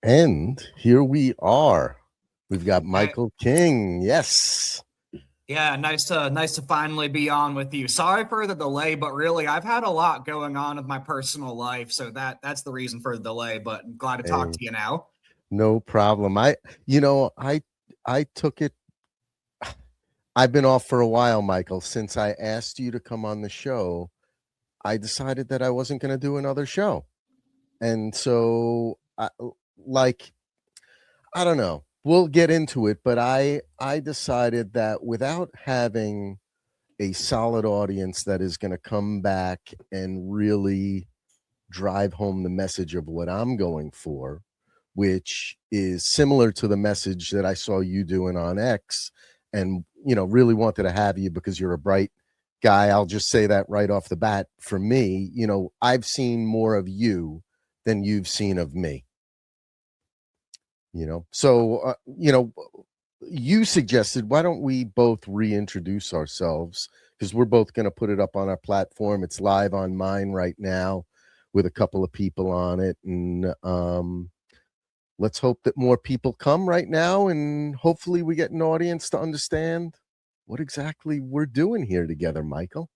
And here we are. We've got Hey, Michael King. Yes. yeah, nice to finally be on with you. Sorry for the delay, but really I've had a lot going on with my personal life, so that's the reason for the delay, but I'm glad to talk Hey, to you now. no problem. I took it. I've been off for a while, Michael. Since I asked you to come on the show, I decided that I wasn't going to do another show. And so like I don't know. We'll get into it, but I decided that without having a solid audience that is going to come back and really drive home the message of what I'm going for, which is similar to the message that I saw you doing on X, and really wanted to have you because you're a bright guy. I'll just say that right off the bat. For me, I've seen more of you than you've seen of me. You suggested, why don't we both reintroduce ourselves, because we're both going to put it up on our platform. It's live on mine right now with a couple of people on it, and let's hope that more people come right now, and hopefully we get an audience to understand what exactly we're doing here together, Michael.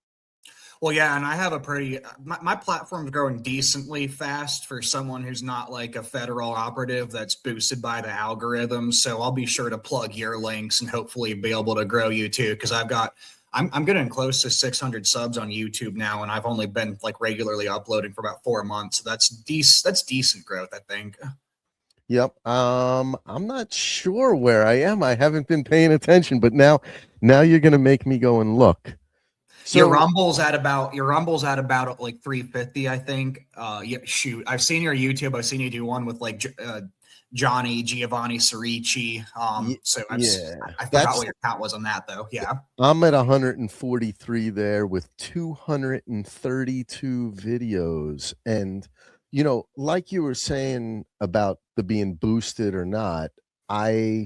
Well, yeah, and I have a pretty my platform's growing decently fast for someone who's not like a federal operative that's boosted by the algorithm. So I'll be sure to plug your links and hopefully be able to grow you too. Because I'm getting close to 600 subs on YouTube now, and I've only been like regularly uploading for about 4 months. So that's decent growth, I think. Yep. I'm not sure where I am. I haven't been paying attention, but now you're gonna make me go and look. So Your Rumble's at about like 350, I think. Yeah, shoot, I've seen your YouTube. I've seen you do one with like Johnny Giovanni Cerici. So yeah, I forgot that's what your count was on that though. Yeah. I'm at 143 there with 232 videos. And, like you were saying about the being boosted or not, when I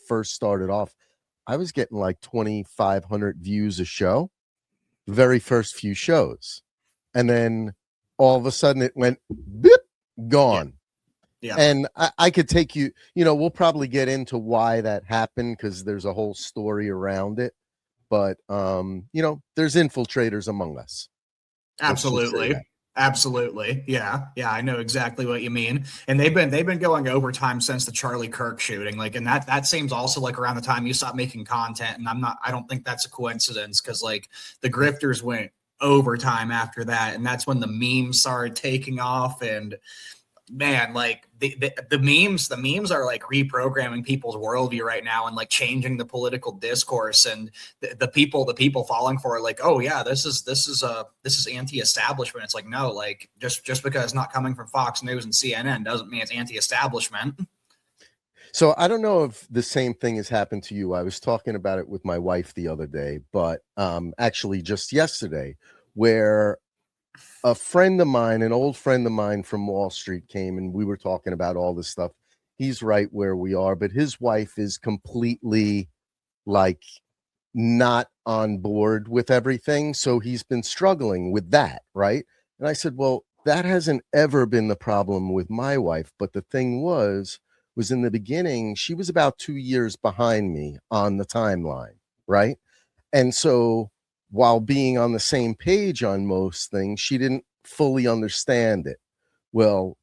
first started off, I was getting like 2,500 views a show, the very first few shows. And then all of a sudden it went, beep, Yeah. gone. Yeah. And I could take you, we'll probably get into why that happened because there's a whole story around it. But there's infiltrators among us. Let's just say Absolutely. that. Absolutely. Yeah. Yeah, I know exactly what you mean. And they've been going overtime since the Charlie Kirk shooting. Like, and that seems also like around the time you stopped making content. And I don't think that's a coincidence because like the grifters went overtime after that. And that's when the memes started taking off. And man, like the memes are like reprogramming people's worldview right now and like changing the political discourse. And the people falling for it, like, oh yeah, this is anti-establishment. It's like, no, like just because it's not coming from Fox News and CNN doesn't mean it's anti-establishment. So I don't know if the same thing has happened to you. I was talking about it with my wife the other day, but actually just yesterday, where a friend of mine, an old friend of mine from Wall Street came and we were talking about all this stuff. He's right where we are, but his wife is completely like not on board with everything. So he's been struggling with that. Right. And I said, well, that hasn't ever been the problem with my wife. But the thing was in the beginning, she was about 2 years behind me on the timeline. Right. And so while being on the same page on most things, she didn't fully understand it. Well,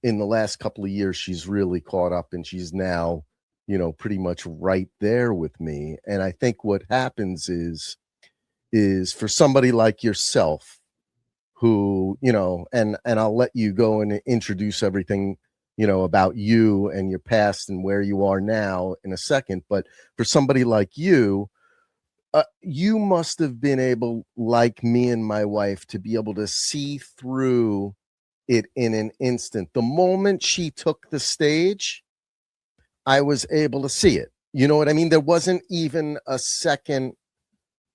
in the last couple of years, she's really caught up and she's now, pretty much right there with me. And I think what happens is for somebody like yourself who, and I'll let you go and introduce everything, about you and your past and where you are now in a second. But for somebody like you must have been able, like me and my wife, to be able to see through it in an instant. The moment she took the stage, I was able to see it. You know what I mean? There wasn't even a second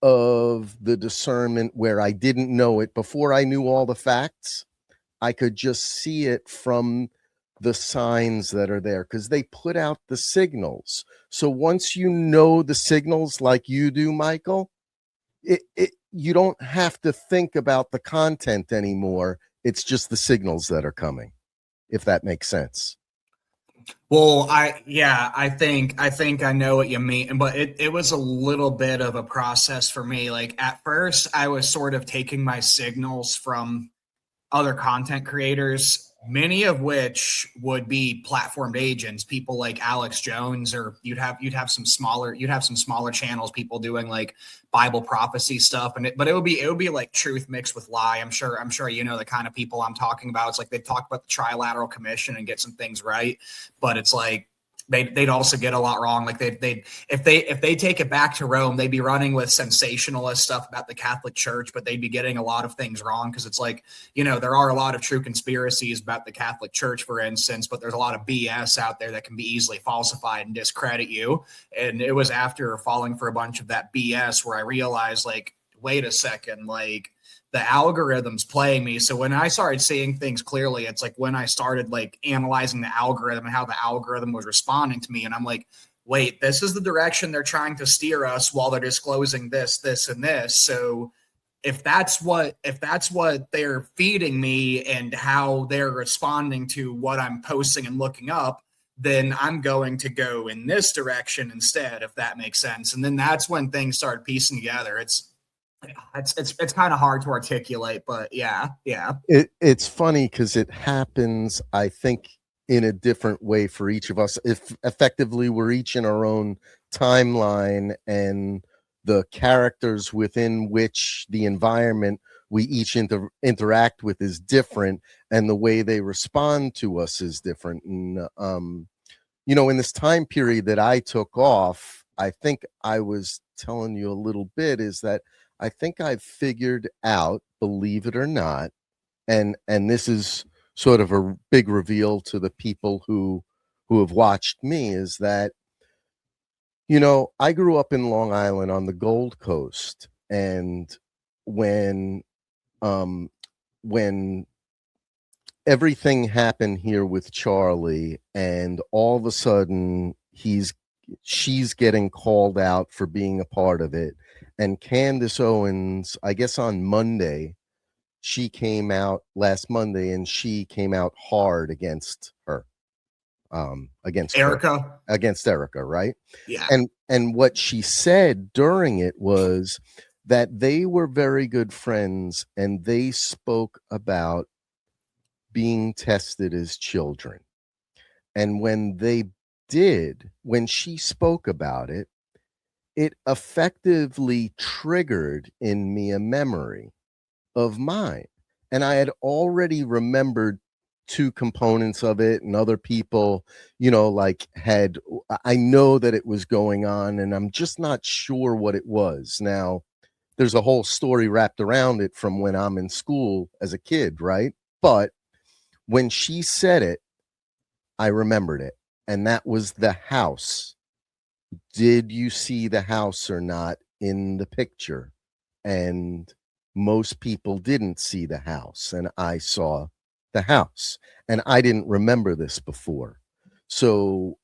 of the discernment where I didn't know it. Before I knew all the facts, I could just see it from the signs that are there because they put out the signals. So once you know the signals like you do, Michael, you don't have to think about the content anymore. It's just the signals that are coming. if that makes sense. Well, I think I know what you mean, but it was a little bit of a process for me. Like at first, I was sort of taking my signals from other content creators, many of which would be platformed agents, people like Alex Jones, or you'd have some smaller channels, people doing like Bible prophecy stuff, but it would be like truth mixed with lie. I'm sure you know the kind of people I'm talking about. It's like they talk about the Trilateral Commission and get some things right, but it's like they'd also get a lot wrong. Like they if they take it back to Rome, they'd be running with sensationalist stuff about the Catholic Church, but they'd be getting a lot of things wrong because it's like, there are a lot of true conspiracies about the Catholic Church, for instance, but there's a lot of BS out there that can be easily falsified and discredit you. And it was after falling for a bunch of that BS where I realized, like, wait a second, like the algorithm's playing me. So when I started seeing things clearly, it's like when I started like analyzing the algorithm and how the algorithm was responding to me. And I'm like, wait, this is the direction they're trying to steer us while they're disclosing this, this, and this. So if that's what they're feeding me and how they're responding to what I'm posting and looking up, then I'm going to go in this direction instead, if that makes sense. And then that's when things start piecing together. It's kind of hard to articulate, but yeah. It's funny because it happens, I think, in a different way for each of us. If effectively we're each in our own timeline, and the characters within which the environment we each interact with is different, and the way they respond to us is different. And in this time period that I took off, I think I was telling you a little bit, is that I think I've figured out, believe it or not, and this is sort of a big reveal to the people who have watched me, is that I grew up in Long Island on the Gold Coast, and when everything happened here with Charlie, and all of a sudden she's getting called out for being a part of it. And Candace Owens, I guess on Monday, she came out last Monday, and she came out hard against her, against Erica, right? Yeah. And what she said during it was that they were very good friends, and they spoke about being tested as children. And when she spoke about it, it effectively triggered in me a memory of mine. And I had already remembered two components of it, and other people, I know that it was going on, and I'm just not sure what it was. Now, there's a whole story wrapped around it from when I'm in school as a kid, right? But when she said it, I remembered it. And that was the house. Did you see the house or not in the picture? And most people didn't see the house, and I saw the house, and I didn't remember this before. So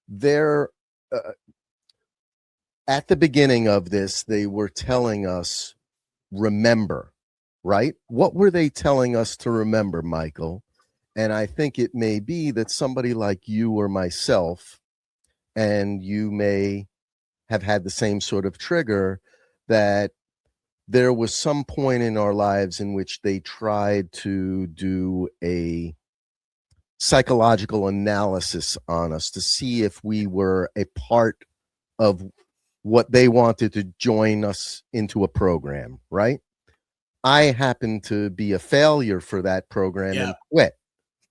there, at the beginning of this, they were telling us, remember, right? What were they telling us to remember, Michael? And I think it may be that somebody like you or myself, and you may have had the same sort of trigger, that there was some point in our lives in which they tried to do a psychological analysis on us to see if we were a part of what they wanted to join us into a program, right? I happened to be a failure for that program and quit.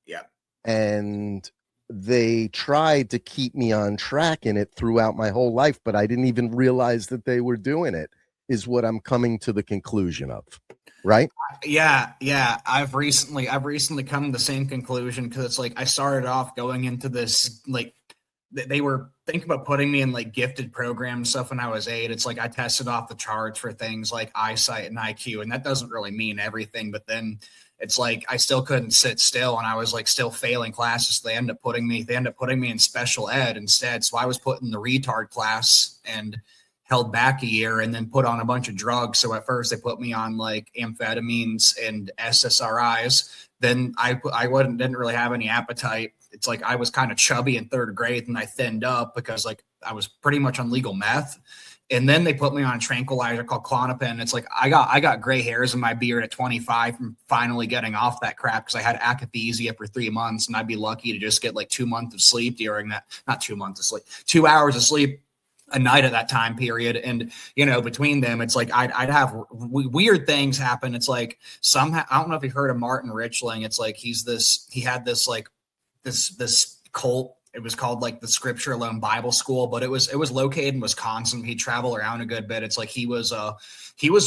Yeah. And they tried to keep me on track in it throughout my whole life, but I didn't even realize that they were doing it, is what I'm coming to the conclusion of. Right? Yeah. I've recently come to the same conclusion, because it's like I started off going into this, like they were thinking about putting me in like gifted program stuff when I was 8. It's like I tested off the charts for things like eyesight and IQ, and that doesn't really mean everything. But then it's like I still couldn't sit still, and I was like still failing classes. So they end up putting me in special ed instead. So I was put in the retard class and held back a year and then put on a bunch of drugs. So at first they put me on like amphetamines and SSRIs. Then I didn't really have any appetite. It's like I was kind of chubby in third grade and I thinned up because like I was pretty much on legal meth. And then they put me on a tranquilizer called Klonopin. It's like I got gray hairs in my beard at 25 from finally getting off that crap because I had akathisia for 3 months, and I'd be lucky to just get like 2 months of sleep during that. Not 2 months of sleep, 2 hours of sleep a night at that time period. And between them, it's like I'd have weird things happen. It's like somehow, I don't know if you've heard of Martin Richling. It's like he had this like this cult. It was called like the Scripture Alone Bible School, but it was located in Wisconsin. He'd travel around a good bit. It's like he was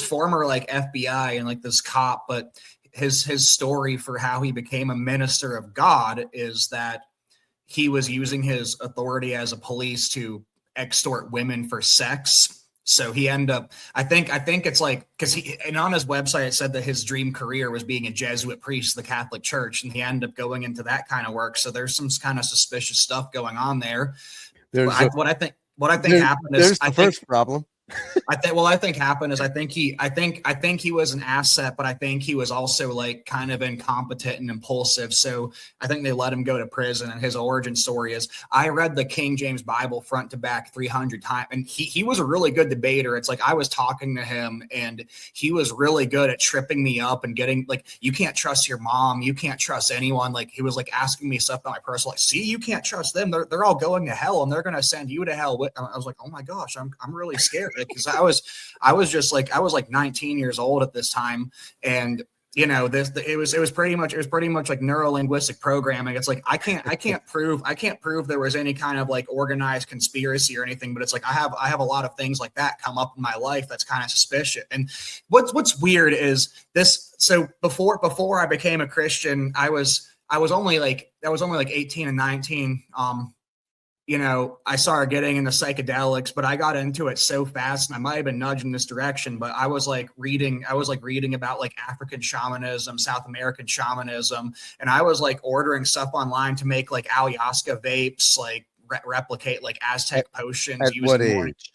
former like FBI and like this cop, but his story for how he became a minister of God is that he was using his authority as a police to extort women for sex. So he ended up, I think it's like, because and on his website, it said that his dream career was being a Jesuit priest of the Catholic Church, and he ended up going into that kind of work. So there's some kind of suspicious stuff going on there. What I think happened is the first problem. I think happened is I think he was an asset, but I think he was also like kind of incompetent and impulsive. So I think they let him go to prison. And his origin story is I read the King James Bible front to back 300 times, and he was a really good debater. It's like I was talking to him, and he was really good at tripping me up and getting like, you can't trust your mom, you can't trust anyone. Like he was like asking me stuff about my personal life. See, you can't trust them. They're all going to hell, and they're going to send you to hell. I was like, oh my gosh, I'm really scared. Because I was like 19 years old at this time, and it was pretty much like neuro-linguistic programming. It's like I can't prove there was any kind of like organized conspiracy or anything, but it's like I have a lot of things like that come up in my life that's kind of suspicious. And what's weird is this. So before I became a Christian, I was only like 18 and 19. I started getting into psychedelics, but I got into it so fast, and I might have been nudged in this direction, but I was reading about like African shamanism, South American shamanism. And I was like ordering stuff online to make like ayahuasca vapes, like replicate like Aztec potions. At what age?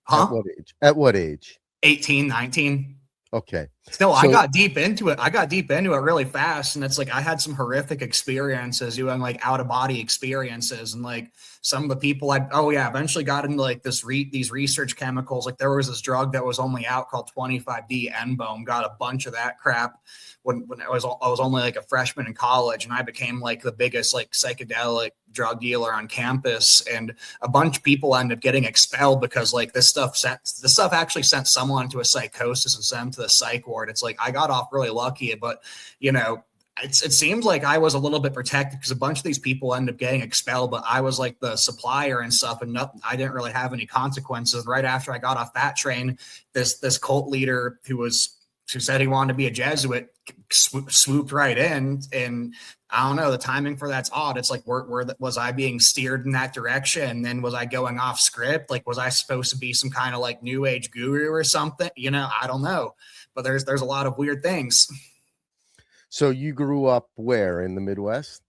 Huh? At what age? 18, 19. Okay. I got deep into it. Really fast. And it's like, I had some horrific experiences doing like out of body experiences. And like some of the people eventually got into like these research chemicals. Like there was this drug that was only out called 25D N-Bone, got a bunch of that crap when I was only like a freshman in college, and I became like the biggest like psychedelic drug dealer on campus, and a bunch of people ended up getting expelled because like this stuff actually sent someone to a psychosis and sent them to the psych ward. It's like I got off really lucky, but it seems like I was a little bit protected because a bunch of these people ended up getting expelled, but I was like the supplier and stuff, and I didn't really have any consequences. Right after I got off that train, this cult leader who said he wanted to be a Jesuit swooped right in, and I don't know, the timing for that's odd. It's like, was I being steered in that direction? And then was I going off script? Like, was I supposed to be some kind of like new age guru or something? I don't know, but there's a lot of weird things. So you grew up where, in the Midwest?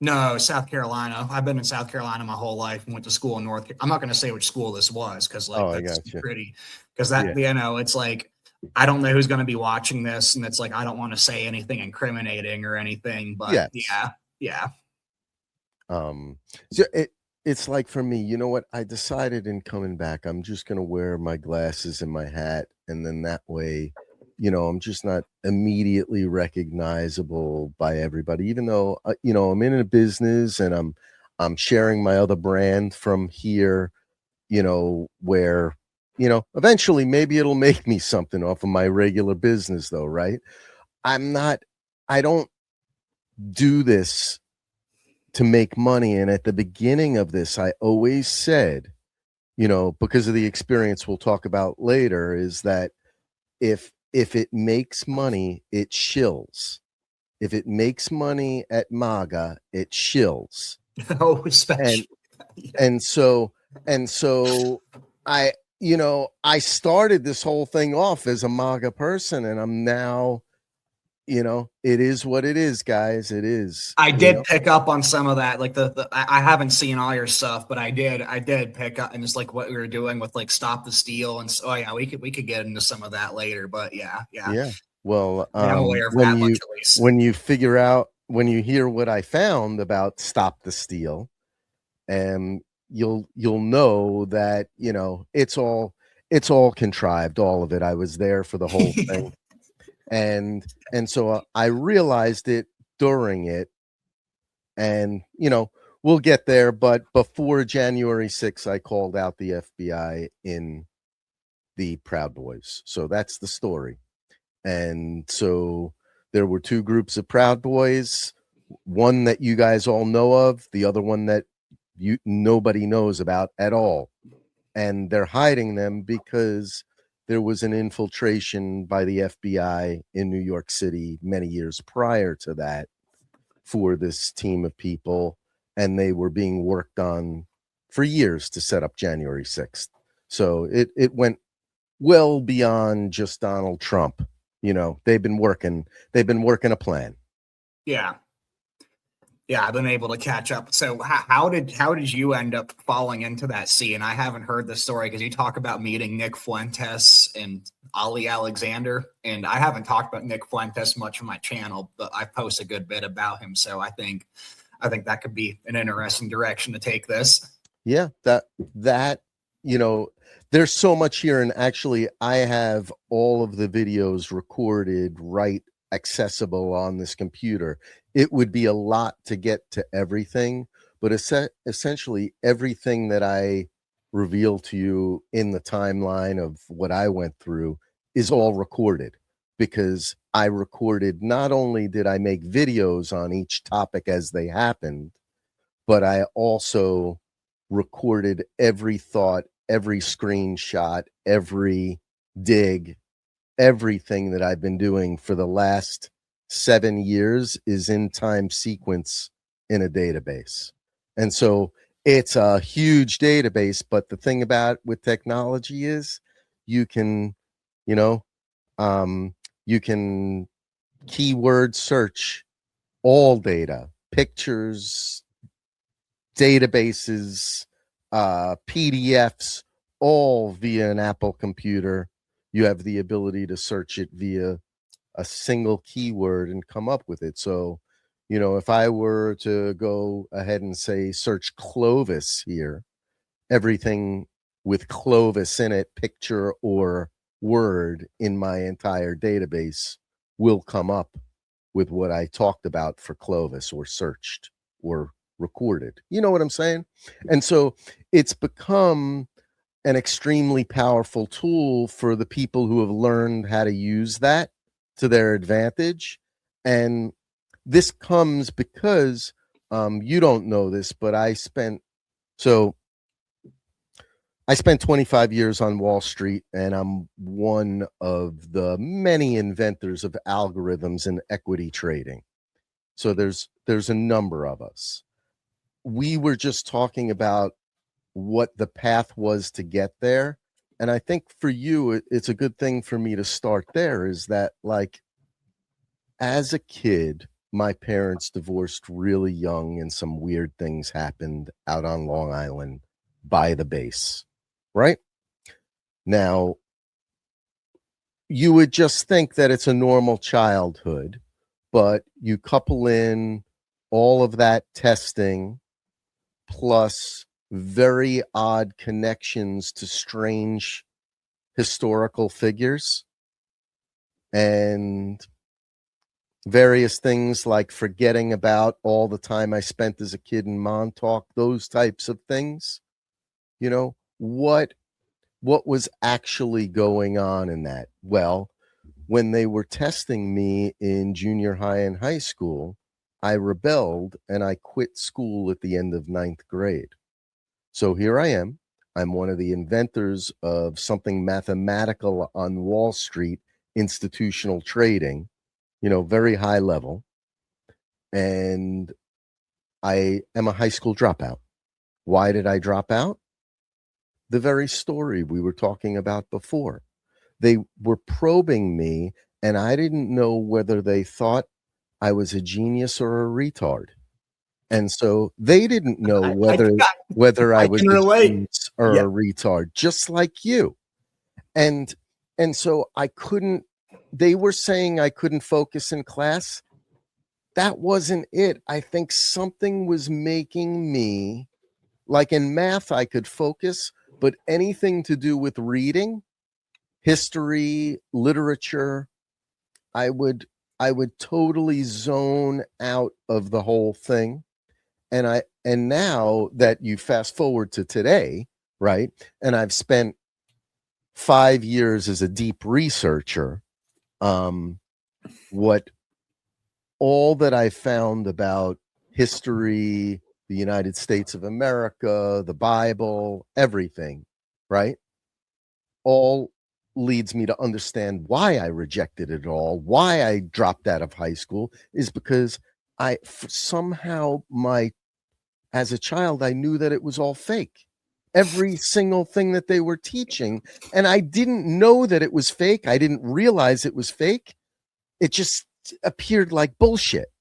No, South Carolina. I've been in South Carolina my whole life and went to school in North Carolina. I'm not going to say which school this was because that's pretty, because that, it's like, I don't know who's going to be watching this, and it's like, I don't want to say anything incriminating or anything, but yeah. So it's like, for me, you know what? I decided in coming back, I'm just going to wear my glasses and my hat. And then that way, I'm just not immediately recognizable by everybody, even though, I'm in a business and I'm sharing my other brand from here, where, eventually maybe it'll make me something off of my regular business though. Right. I don't do this to make money. And at the beginning of this, I always said, because of the experience we'll talk about later, is that if it makes money, it shills. If it makes money at MAGA, it shills. Oh, especially. And so I started this whole thing off as a MAGA person, and I'm now, it is what it is, guys. It is, I did pick up on some of that. Like I haven't seen all your stuff, but I did pick up, and it's like what we were doing with like Stop the Steal, and so yeah, we could get into some of that later. But yeah. Yeah. Well, I'm aware of when that much you at least. when you hear what I found about Stop the Steal, and you'll know that it's all contrived, all of it. I was there for the whole thing, and so I realized it during it, and we'll get there. But before January 6th, I called out the FBI in the Proud Boys, so that's the story. And so there were two groups of Proud Boys, one that you guys all know of, the other one that nobody knows about at all. And they're hiding them because there was an infiltration by the FBI in New York City many years prior to that for this team of people, and they were being worked on for years to set up January 6th. So it went well beyond just Donald Trump. They've been working a plan. Yeah. I've been able to catch up. So how did you end up falling into that scene? I haven't heard the story because you talk about meeting Nick Fuentes and Ali Alexander, and I haven't talked about Nick Fuentes much on my channel, but I post a good bit about him. So I think that could be an interesting direction to take this. Yeah, that there's so much here, and actually I have all of the videos recorded right accessible on this computer. It would be a lot to get to everything, but essentially everything that I reveal to you in the timeline of what I went through is all recorded, because I recorded, not only did I make videos on each topic as they happened, but I also recorded every thought, every screenshot, every dig, everything that I've been doing for the last 7 years is in time sequence in a database. And so it's a huge database, but the thing about with technology is you can, you can keyword search all data, pictures, databases, PDFs, all via an Apple computer. You have the ability to search it via a single keyword and come up with it. So, if I were to go ahead and say search Clovis here, everything with Clovis in it, picture or word, in my entire database will come up with what I talked about for Clovis, or searched, or recorded. You know what I'm saying? And so it's become an extremely powerful tool for the people who have learned how to use that to their advantage. And this comes because you don't know this, but I spent 25 years on Wall Street, and I'm one of the many inventors of algorithms in equity trading. So there's a number of us. We were just talking about what the path was to get there. And I think for you, it's a good thing for me to start there, is that, like, as a kid, my parents divorced really young, and some weird things happened out on Long Island by the base, right? Now, you would just think that it's a normal childhood, but you couple in all of that testing plus very odd connections to strange historical figures and various things like forgetting about all the time I spent as a kid in Montauk, those types of things. What was actually going on in that? Well, when they were testing me in junior high and high school, I rebelled and I quit school at the end of 9th grade. So here I am. I'm one of the inventors of something mathematical on Wall Street, institutional trading, very high level. And I am a high school dropout. Why did I drop out? The very story we were talking about before. They were probing me and I didn't know whether they thought I was a genius or a retard. And so they didn't know I, whether I I was can a relate. genius or Yeah. a retard, just like you. And and so I couldn't they were saying I couldn't focus in class. That wasn't it. I think something was making me, like in math I could focus, but anything to do with reading, history, literature, I would I would totally zone out of the whole thing. And now that you fast forward to today, right? And I've spent 5 years as a deep researcher, um what all that I found about history, the United States of America, the Bible, everything, right? All leads me to understand why I rejected it all, why I dropped out of high school is because somehow my as a child I knew that it was all fake. Every single thing that they were teaching, and I didn't know that it was fake. I didn't realize it was fake. It just appeared like bullshit.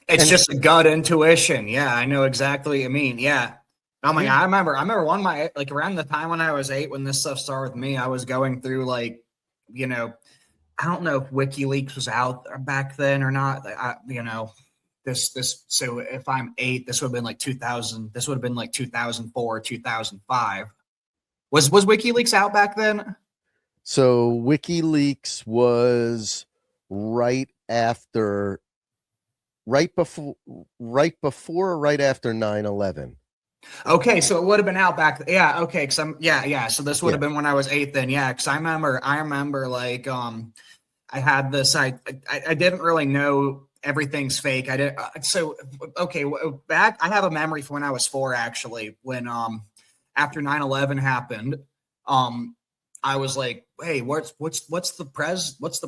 It's And just a gut intuition. Yeah, I know exactly what you mean. Yeah. I'm like, yeah, I remember one of my, like around the time when I was 8, when this stuff started with me, I was going through like, you know, I don't know if WikiLeaks was out back then or not. So if I'm 8, this would have been like 2000, this would have been like 2004, 2005. Was WikiLeaks out back then? so WikiLeaks was right after right before or right after 9/11. Okay, so it would have been out back. Yeah, okay, because yeah. So this would Yeah. have been when I was 8 then. Yeah, because I remember like I had this. I didn't really know everything's fake. I did so okay. Back I have a memory from when I was 4 actually. When after 9/11 happened, um I was like, hey, what's the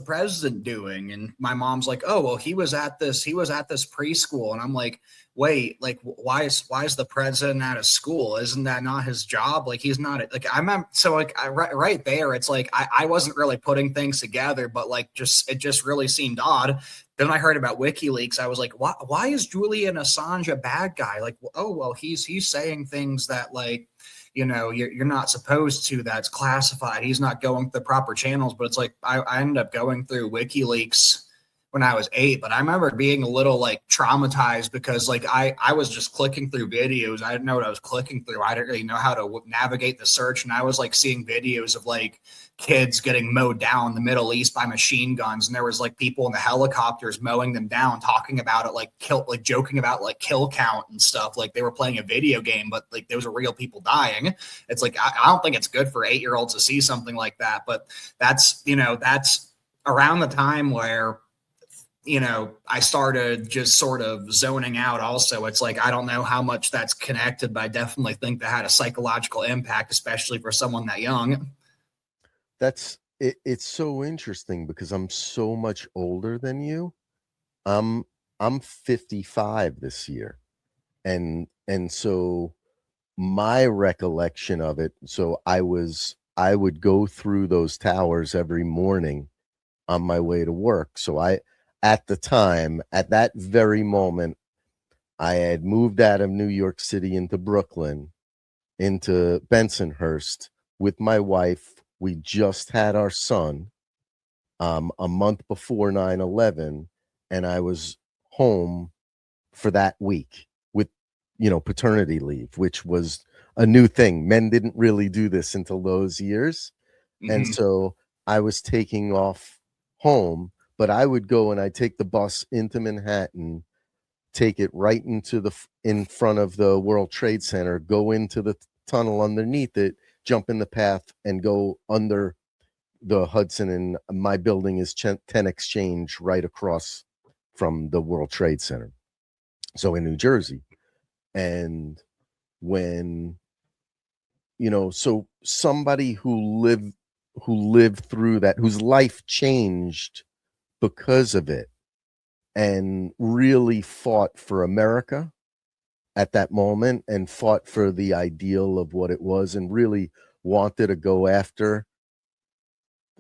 president doing? And my mom's like, oh well, he was at this preschool, and I'm like, wait, like why is the president at a school? Isn't that not his job? Like he's not like I'm so like right there, it's like I wasn't really putting things together, but like it just really seemed odd. Then I heard about WikiLeaks. I was like, why is Julian Assange a bad guy? Like, oh well, he's saying things that like you're not supposed to, that's classified. He's not going through the proper channels. But it's like I ended up going through WikiLeaks when I was 8, but I remember being a little like traumatized because like I was just clicking through videos. I didn't know what I was clicking through. I didn't really know how to navigate the search, and I was like seeing videos of like kids getting mowed down in the Middle East by machine guns, and there was like people in the helicopters mowing them down, talking about it, like joking about like kill count and stuff, like they were playing a video game, but like those are real people dying. It's like I don't think it's good for 8-year-olds to see something like that, but that's around the time where I started just sort of zoning out also. It's like, I don't know how much that's connected, but I definitely think that had a psychological impact, especially for someone that young. It's so interesting because I'm so much older than you. I'm I'm 55 this year. And so my recollection of it, so I would go through those towers every morning on my way to work. So I at the time, at that very moment, I had moved out of New York City into Brooklyn, into Bensonhurst with my wife. We just had our son a month before 9/11, and I was home for that week with, paternity leave, which was a new thing. Men didn't really do this until those years. And Mm-hmm. so I was taking off home, but I would go and I'd take the bus into Manhattan, take it right into in front of the World Trade Center, go into the tunnel underneath it, jump in the path, and go under the Hudson. And my building is 10 Exchange right across from the World Trade Center. So in New Jersey. And when, so somebody who lived through that, whose life changed because of it and really fought for America at that moment and fought for the ideal of what it was and really wanted to go after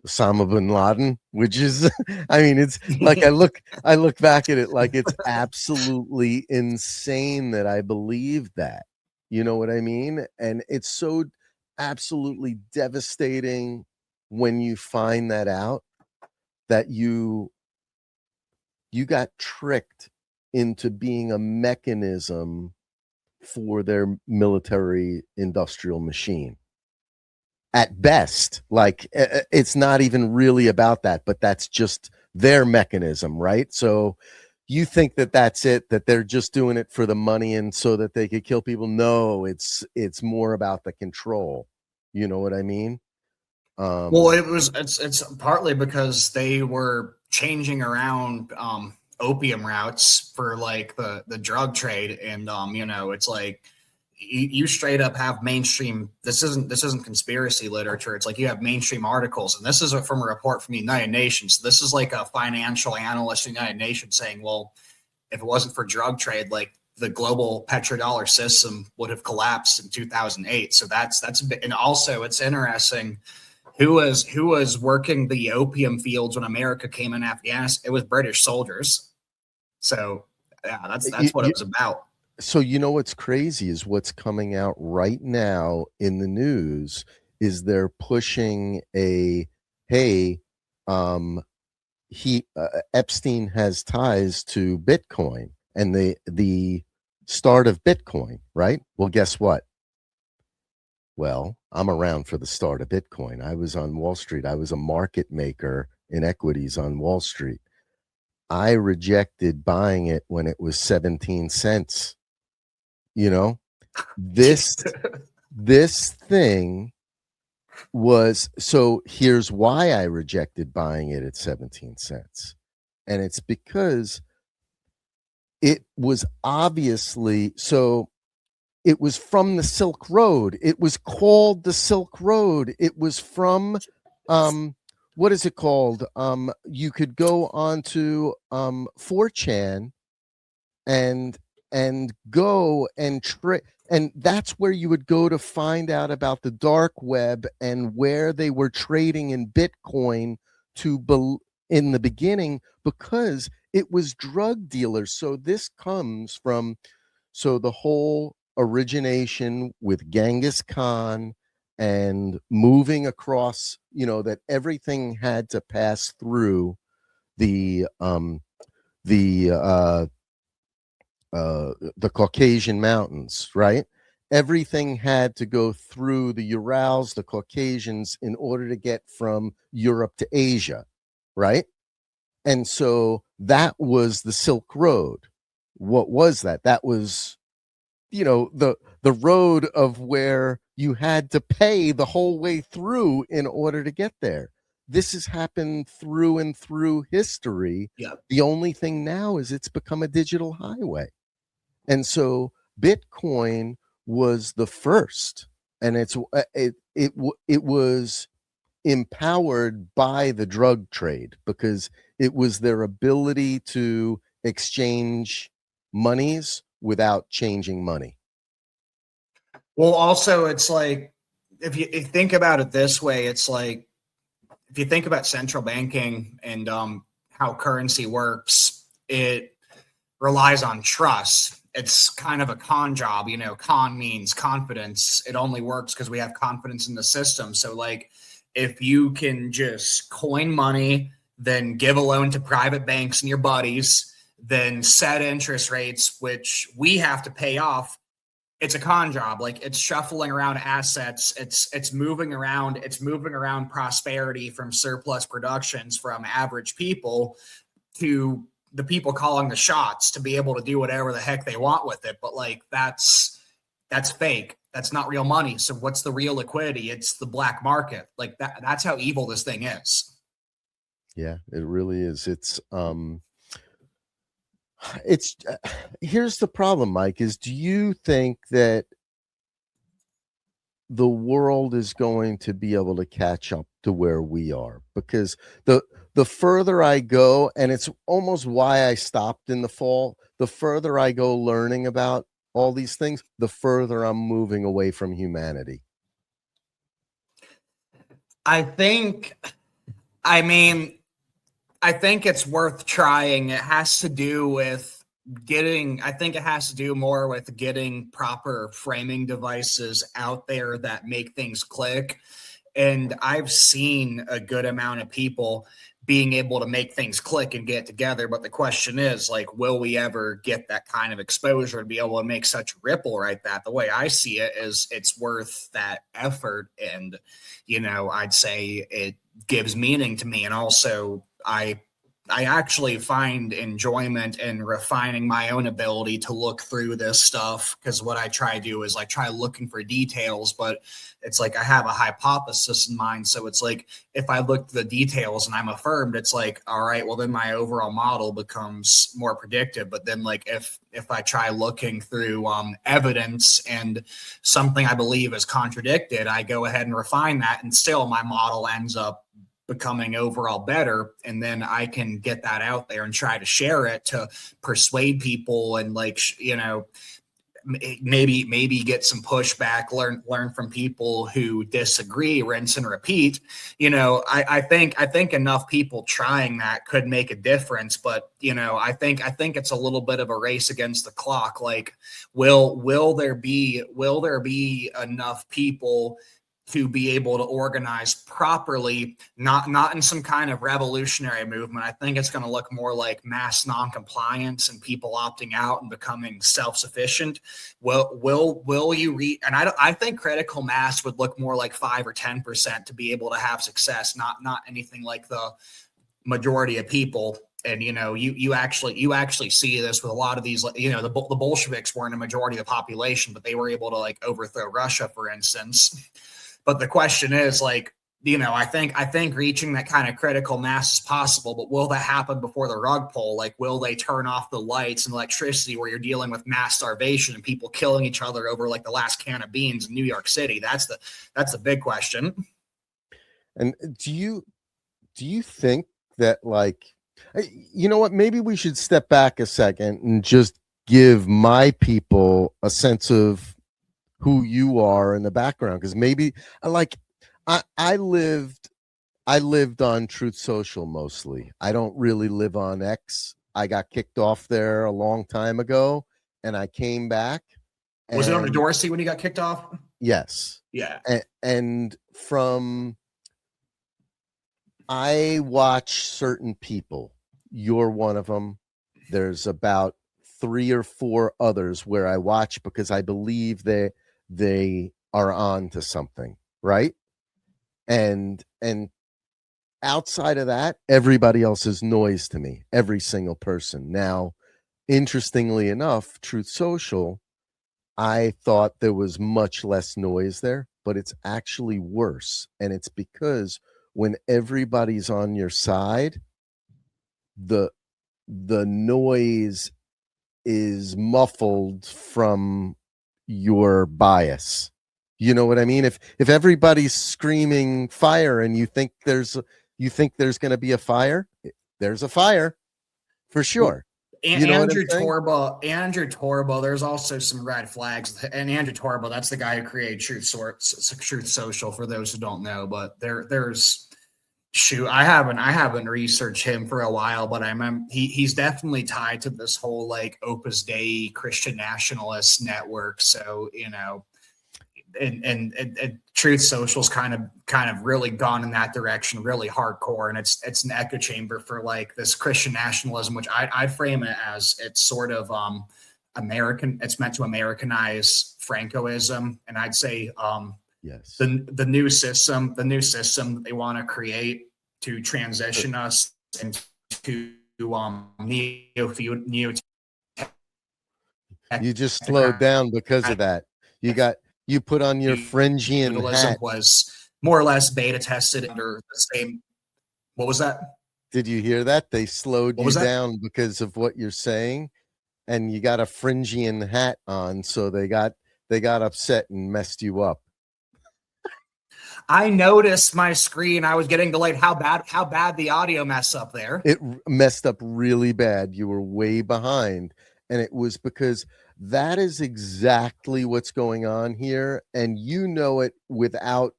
Osama bin Laden, which is, I mean, it's like I look back at it like it's absolutely insane that I believe that. You know what I mean? And it's so absolutely devastating when you find that out, that you got tricked into being a mechanism for their military industrial machine. At best, like it's not even really about that, but that's just their mechanism, right? So you think that that's it, that they're just doing it for the money and so that they could kill people. No, it's more about the control. You know what I mean? Well, um it's partly because they were changing around opium routes for like the drug trade, and it's like you straight up have mainstream. This isn't conspiracy literature. It's like you have mainstream articles, and this is from a report from the United Nations. This is like a financial analyst in the United Nations saying, well, if it wasn't for drug trade, like the global petrodollar system would have collapsed in 2008. So that's a bit, and also it's interesting who was working the opium fields when America came in Afghanistan. It was British soldiers. So yeah, you, that's what it you, was about. so you know what's crazy is what's coming out right now in the news is they're pushing a, hey, um he Epstein has ties to Bitcoin and the start of Bitcoin, right? Well, guess what? Well, I'm around for the start of Bitcoin. I was on Wall Street. I was a market maker in equities on Wall Street. I rejected buying it when it was 17 cents. You know, this thing was, so here's why I rejected buying it at 17 cents. And it's because it was obviously, so it was from the Silk Road. It was called the Silk Road. It was from what is it called? You could go onto 4chan and go and and that's where you would go to find out about the dark web and where they were trading in Bitcoin in the beginning, because it was drug dealers. So this comes from, so the whole origination with Genghis Khan and moving across, that everything had to pass through the the uh the Caucasian mountains, right? Everything had to go through the Urals, the Caucasians, in order to get from Europe to Asia, right? And so that was the Silk Road. What was that? That was, the road of where you had to pay the whole way through in order to get there. This has happened through and through history. Yeah. The only thing now is it's become a digital highway. And so Bitcoin was the first, and it was empowered by the drug trade because it was their ability to exchange monies without changing money. Well, also it's like if you think about it this way, it's like if you think about central banking and how currency works, it relies on trust. It's kind of a con job, con means confidence. It only works because we have confidence in the system. So like if you can just coin money, then give a loan to private banks and your buddies, then set interest rates, which we have to pay off. It's a con job. Like it's shuffling around assets. It's moving around prosperity from surplus productions from average people to the people calling the shots to be able to do whatever the heck they want with it. But like that's fake. That's not real money. So what's the real liquidity? It's the black market. Like that's how evil this thing is. Yeah, it really is. It's here's the problem, Mike, is do you think that the world is going to be able to catch up to where we are? Because the further I go, and it's almost why I stopped in the fall, the further I go learning about all these things, the further I'm moving away from humanity. I think I mean, I think it's worth trying. It has to do with I think it has to do more with getting proper framing devices out there that make things click. And I've seen a good amount of people being able to make things click and get together. But the question is, like, will we ever get that kind of exposure to be able to make such a ripple right that? The way I see it is it's worth that effort. And, I'd say it gives meaning to me. And also, I actually find enjoyment in refining my own ability to look through this stuff, because what I try to do is like try looking for details, but it's like I have a hypothesis in mind. So it's like if I look at the details and I'm affirmed, it's like, all right, well then my overall model becomes more predictive. But then like if I try looking through evidence and something I believe is contradicted, I go ahead and refine that, and still my model ends up becoming overall better. And then I can get that out there and try to share it to persuade people, and like, maybe get some pushback, learn from people who disagree, rinse and repeat. I think enough people trying that could make a difference. But I think it's a little bit of a race against the clock. Like, will there be enough people to be able to organize properly, not in some kind of revolutionary movement? I think it's going to look more like mass noncompliance and people opting out and becoming self-sufficient. Will you read? And I think critical mass would look more like 5 or 10% to be able to have success, not anything like the majority of people. And you actually see this with a lot of these. The Bolsheviks weren't a majority of the population, but they were able to like overthrow Russia, for instance. But the question is, like, I think reaching that kind of critical mass is possible, but will that happen before the rug pull? Like, will they turn off the lights and electricity where you're dealing with mass starvation and people killing each other over like the last can of beans in New York City? That's the big question. And do you think that, like, you know what, maybe we should step back a second and just give my people a sense of who you are in the background, because maybe like I lived on Truth Social mostly. I don't really live on X. I got kicked off there a long time ago, and I came back. Was it under Dorsey when he got kicked off? Yes. Yeah. And I watch certain people. You're one of them. There's about 3 or 4 others where I watch because I believe they are on to something, right? And outside of that, everybody else is noise to me, every single person. Now, interestingly enough, Truth Social, I thought there was much less noise there, but it's actually worse. And it's because when everybody's on your side, the noise is muffled from your bias. You know what I mean? If everybody's screaming fire and you think there's going to be a fire, there's a fire for sure. Andrew Torba, there's also some red flags. And Andrew Torba, that's the guy who created Truth Social, for those who don't know. But there's I haven't researched him for a while, but I remember he's definitely tied to this whole like Opus Dei Christian nationalist network. So and Truth Social's kind of really gone in that direction, really hardcore, and it's an echo chamber for like this Christian nationalism, which I frame it as it's sort of American. It's meant to Americanize Francoism, and I'd say yes, the new system that they want to create to transition us into neo. You just slowed down because of that. You put on your Phrygian hat. Was more or less beta tested under the same. What was that? Did you hear that? They slowed you down because of what you're saying, and you got a Phrygian hat on, so they got upset and messed you up. I noticed my screen. I was getting delayed. How bad the audio mess up there? It messed up really bad. You were way behind, and it was because that is exactly what's going on here, and you know it without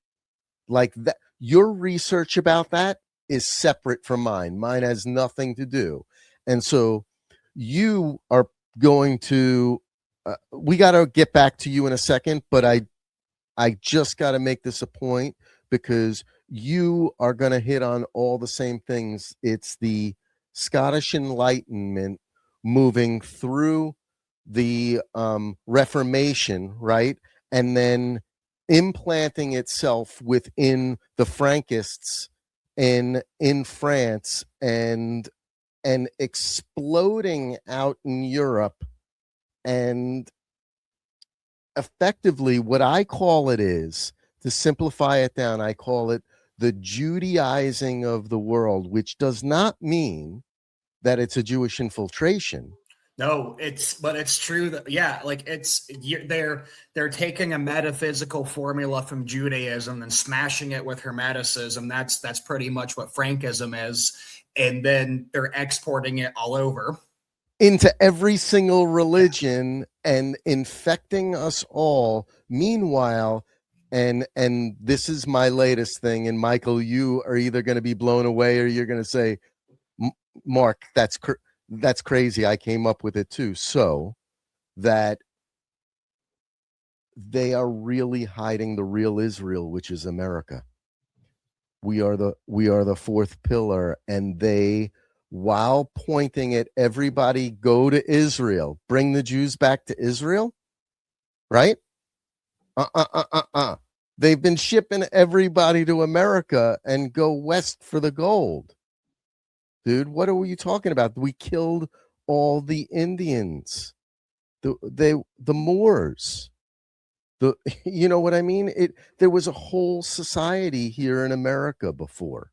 like that. Your research about that is separate from mine. Mine has nothing to do. And so you are going to we got to get back to you in a second, but I just got to make this a point because you are going to hit on all the same things. It's the Scottish Enlightenment moving through the Reformation, right? And then implanting itself within the Frankists in France and exploding out in Europe. And effectively, what I call it is, to simplify it down, I call it the Judaizing of the world, which does not mean that it's a Jewish infiltration. No, but it's true that, yeah, like they're taking a metaphysical formula from Judaism and smashing it with Hermeticism. That's pretty much what Frankism is, and then they're exporting it all over into every single religion and infecting us all. Meanwhile, and this is my latest thing, and Michael, you are either going to be blown away or you're going to say, Mark, that's crazy. I came up with it too. So that they are really hiding the real Israel, which is America. We are the fourth pillar, and they, while pointing at everybody, go to Israel, bring the Jews back to Israel, right? They've been shipping everybody to America and go west for the gold. Dude, what are you talking about? We killed all the Indians, the Moors. You know what I mean? There was a whole society here in America before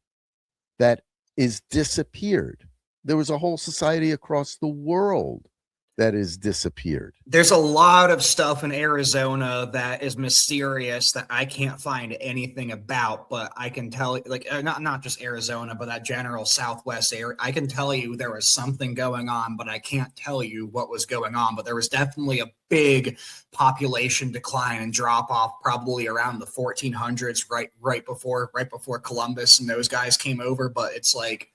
that is disappeared. There was a whole society across the world that is disappeared. There's a lot of stuff in Arizona that is mysterious that I can't find anything about, but I can tell you, like, not just Arizona, but that general Southwest area. I can tell you there was something going on, but I can't tell you what was going on. But there was definitely a big population decline and drop off, probably around the 1400s, right before Columbus and those guys came over. But it's like,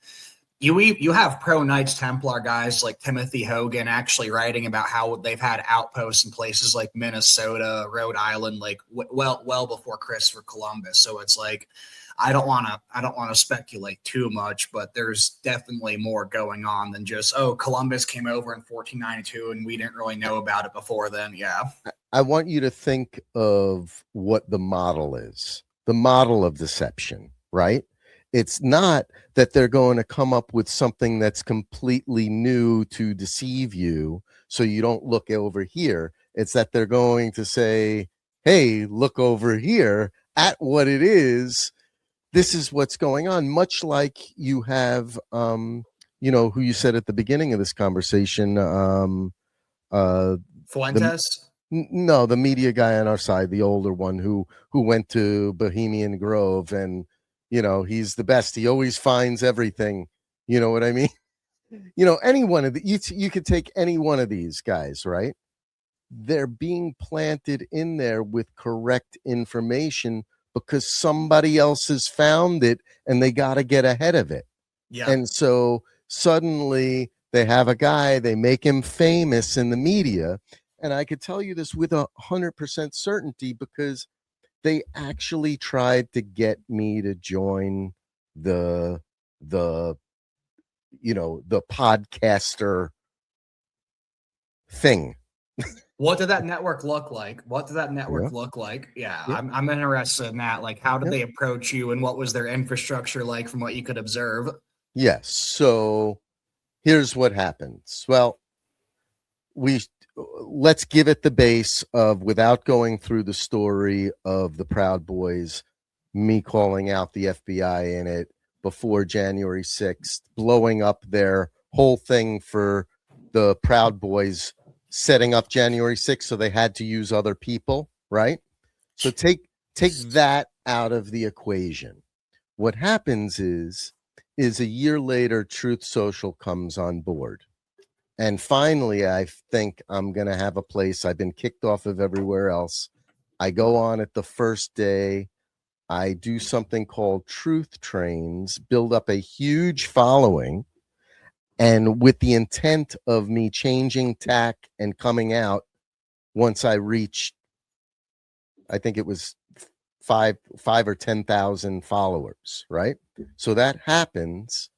you have pro Knights Templar guys like Timothy Hogan actually writing about how they've had outposts in places like Minnesota, Rhode Island, like well before Christopher Columbus. So it's like, I don't want to speculate too much, but there's definitely more going on than just, oh, Columbus came over in 1492 and we didn't really know about it before then. Yeah. I want you to think of what the model is, the model of deception, right? It's not that they're going to come up with something that's completely new to deceive you so you don't look over here. It's that they're going to say, hey, look over here at what it is. This is what's going on. Much like you have, who you said at the beginning of this conversation, Fuentes? No, the media guy on our side, the older one who went to Bohemian Grove, and he's the best. He always finds everything. You know what I mean? Any one of you could take any one of these guys, right? They're being planted in there with correct information because somebody else has found it and they got to get ahead of it. Yeah. And so suddenly they have a guy, they make him famous in the media. And I could tell you this with 100% certainty because they actually tried to get me to join the podcaster thing. What did that network look like? Yeah. I'm interested in that. Like, how did they approach you and what was their infrastructure like from what you could observe? Yes. So here's what happens. Well, let's give it the base of, without going through the story of the Proud Boys, me calling out the FBI in it before January 6th, blowing up their whole thing for the Proud Boys, setting up January 6th, so they had to use other people, right? So take that out of the equation. What happens is a year later, Truth Social comes on board. And finally, I think I'm going to have a place. I've been kicked off of everywhere else. I go on it the first day. I do something called truth trains, build up a huge following, and with the intent of me changing tack and coming out once I reached, I think it was five or 10,000 followers, right? So that happens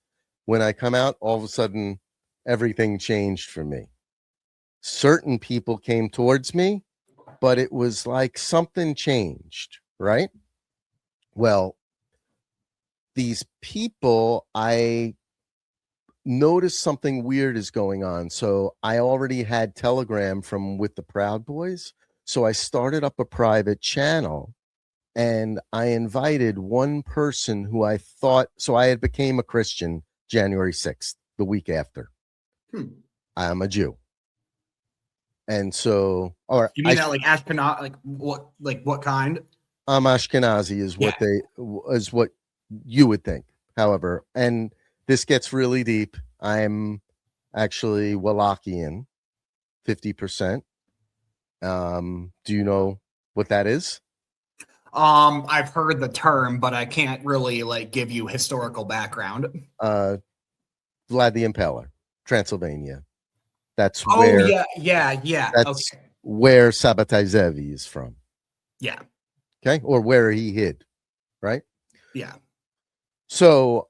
when I come out, all of a sudden, everything changed for me. Certain people came towards me, but it was like something changed, right? Well, these people, I noticed something weird is going on. So I already had Telegram from With the Proud Boys. So I started up a private channel and I invited one person who I thought, so I had became a Christian January 6th, the week after. I'm a Jew. And so, or You mean that like Ashkenaz, like what kind? I'm Ashkenazi is what is what you would think. However, and this gets really deep. I'm actually Wallachian, 50%. Do you know what that is? I've heard the term, but I can't really like give you historical background. Vlad the Impaler, Transylvania. That's Oh where okay. where Sabbatai Zevi is from. Yeah. Okay, or where he hid, right? Yeah. So,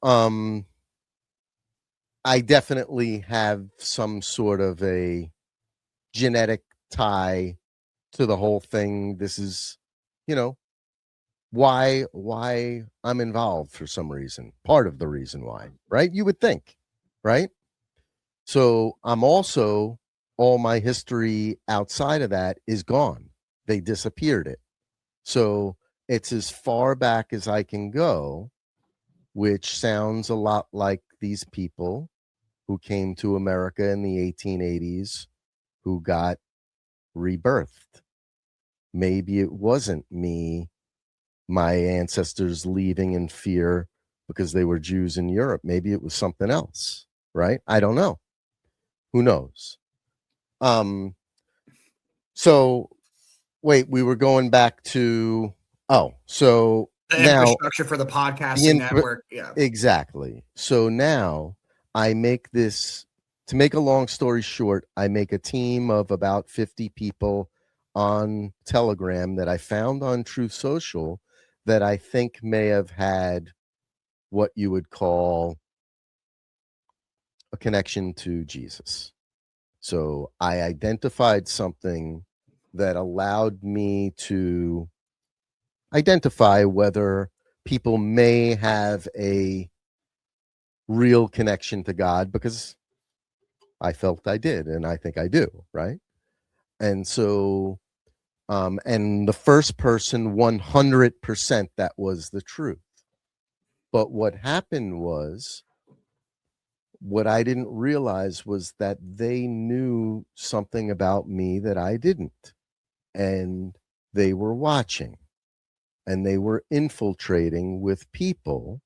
I definitely have some sort of a genetic tie to the whole thing. This is, you know, why I'm involved for some reason. Part of the reason why, right? You would think, right? So I'm also, all my history outside of that is gone. They disappeared it. So it's as far back as I can go, which sounds a lot like these people who came to America in the 1880s who got rebirthed. Maybe it wasn't me, my ancestors leaving in fear because they were Jews in Europe. Maybe it was something else, right? I don't know. Who knows? So wait, we were going back to, so The now infrastructure for the podcasting network. Yeah. Exactly. So now I make this, to make a long story short, I make a team of about 50 people on Telegram that I found on Truth Social that I think may have had what you would call a connection to Jesus. So I identified something that allowed me to identify whether people may have a real connection to God, because I felt I did, and I think I do, right? And so, and the first person, 100%, that was the truth. But what happened was, what I didn't realize was that they knew something about me that I didn't. And they were watching and they were infiltrating with people.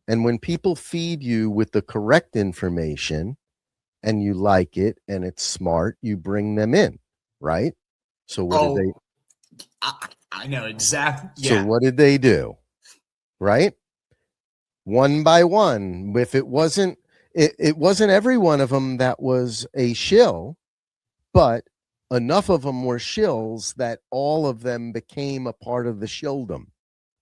And when people feed you with the correct information and you like it and it's smart, you bring them in, right? So what did they? I know exactly. So what did they do? Right? One by one. If it wasn't, it wasn't every one of them that was a shill, but enough of them were shills that all of them became a part of the shilldom,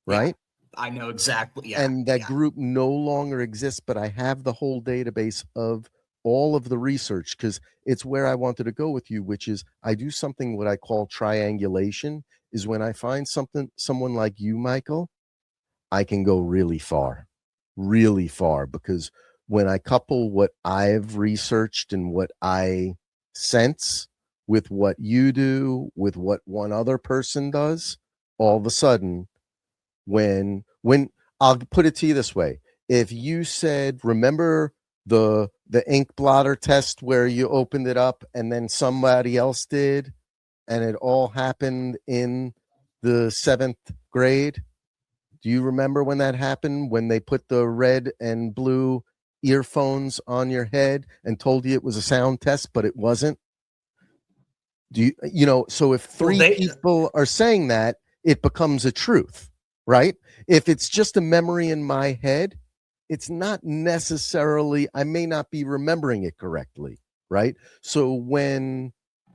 right? Yeah, I know exactly. Yeah. And that group no longer exists, but I have the whole database of all of the research, because it's where I wanted to go with you, which is I do something what I call triangulation, is when I find someone like you, Michael, I can go really far, because when I couple what I've researched and what I sense with what you do, with what one other person does, all of a sudden, when I'll put it to you this way. If you said, remember the ink blotter test where you opened it up and then somebody else did, and it all happened in the 7th grade? Do you remember when that happened? When they put the red and blue earphones on your head and told you it was a sound test, but it wasn't? Do you know, so if three people are saying that, it becomes a truth. right? If it's just a memory in my head, it's not necessarily, I may not be remembering it correctly, right? So when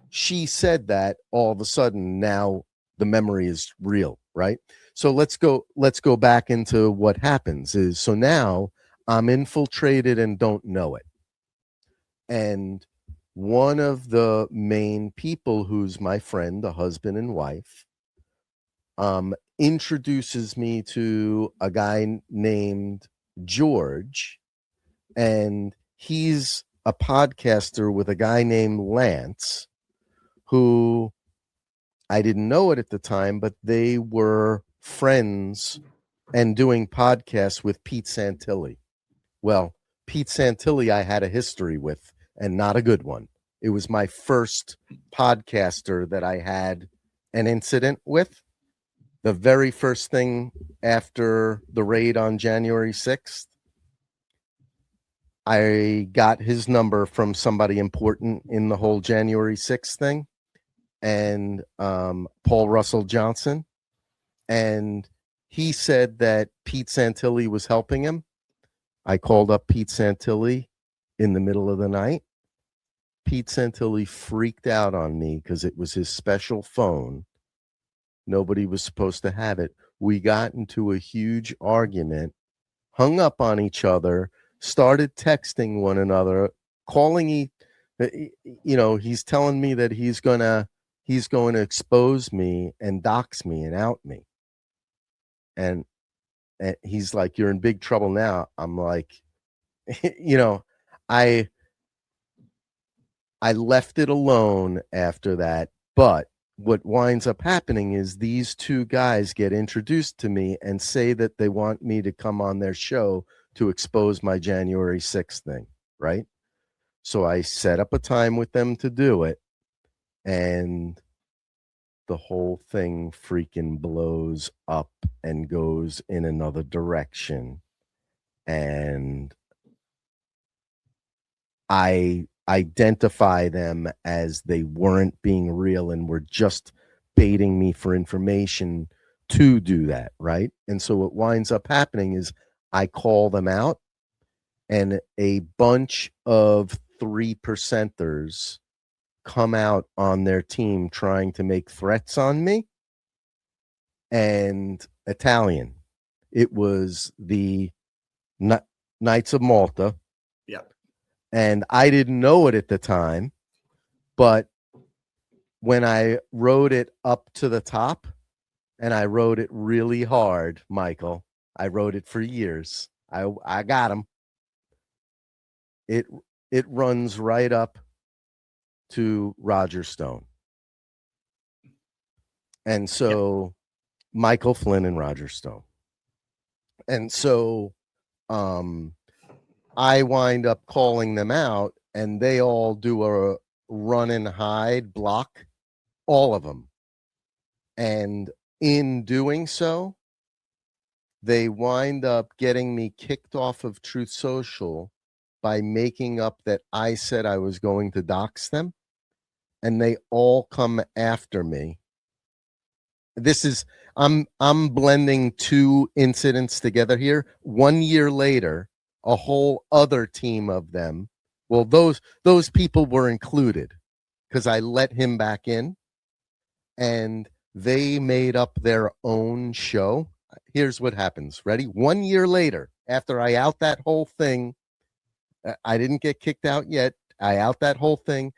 she said that, all of a sudden now the memory is real, right? So let's go back into what happens is, so now I'm infiltrated and don't know it. And one of the main people, who's my friend, the husband and wife, introduces me to a guy named George, and he's a podcaster with a guy named Lance, who I didn't know it at the time, but they were friends and doing podcasts with Pete Santilli. Well, Pete Santilli, I had a history with, and not a good one. It was my first podcaster that I had an incident with. The very first thing after the raid on January 6th, I got his number from somebody important in the whole January 6th thing, and Paul Russell Johnson. And he said that Pete Santilli was helping him. I called up Pete Santilli in the middle of the night. Pete Santilli freaked out on me because it was his special phone. Nobody was supposed to have it. We got into a huge argument, hung up on each other, started texting one another, calling he's telling me that he's going to expose me and dox me and out me. And he's like, "You're in big trouble now." I'm like, I left it alone after that. But what winds up happening is these two guys get introduced to me and say that they want me to come on their show to expose my January 6th thing, right? So I set up a time with them to do it, and the whole thing freaking blows up and goes in another direction. And I identify them as they weren't being real and were just baiting me for information to do that, right? And so what winds up happening is I call them out, and a bunch of 3%ers come out on their team trying to make threats on me. And Italian, it was the Knights of Malta. Yep. And I didn't know it at the time, but when I wrote it up to the top, and I wrote it really hard, Michael, I wrote it for years. I got him. It runs right up to Roger Stone. And so Michael Flynn and Roger Stone. And so I wind up calling them out, and they all do a run and hide block, all of them. And in doing so, they wind up getting me kicked off of Truth Social by making up that I said I was going to dox them, and they all come after me. This is I'm blending two incidents together here. 1 year later, a whole other team of them. Well, those people were included because I let him back in, and they made up their own show. Here's what happens. Ready? 1 year later, after I out that whole thing, I didn't get kicked out yet. I out that whole thing.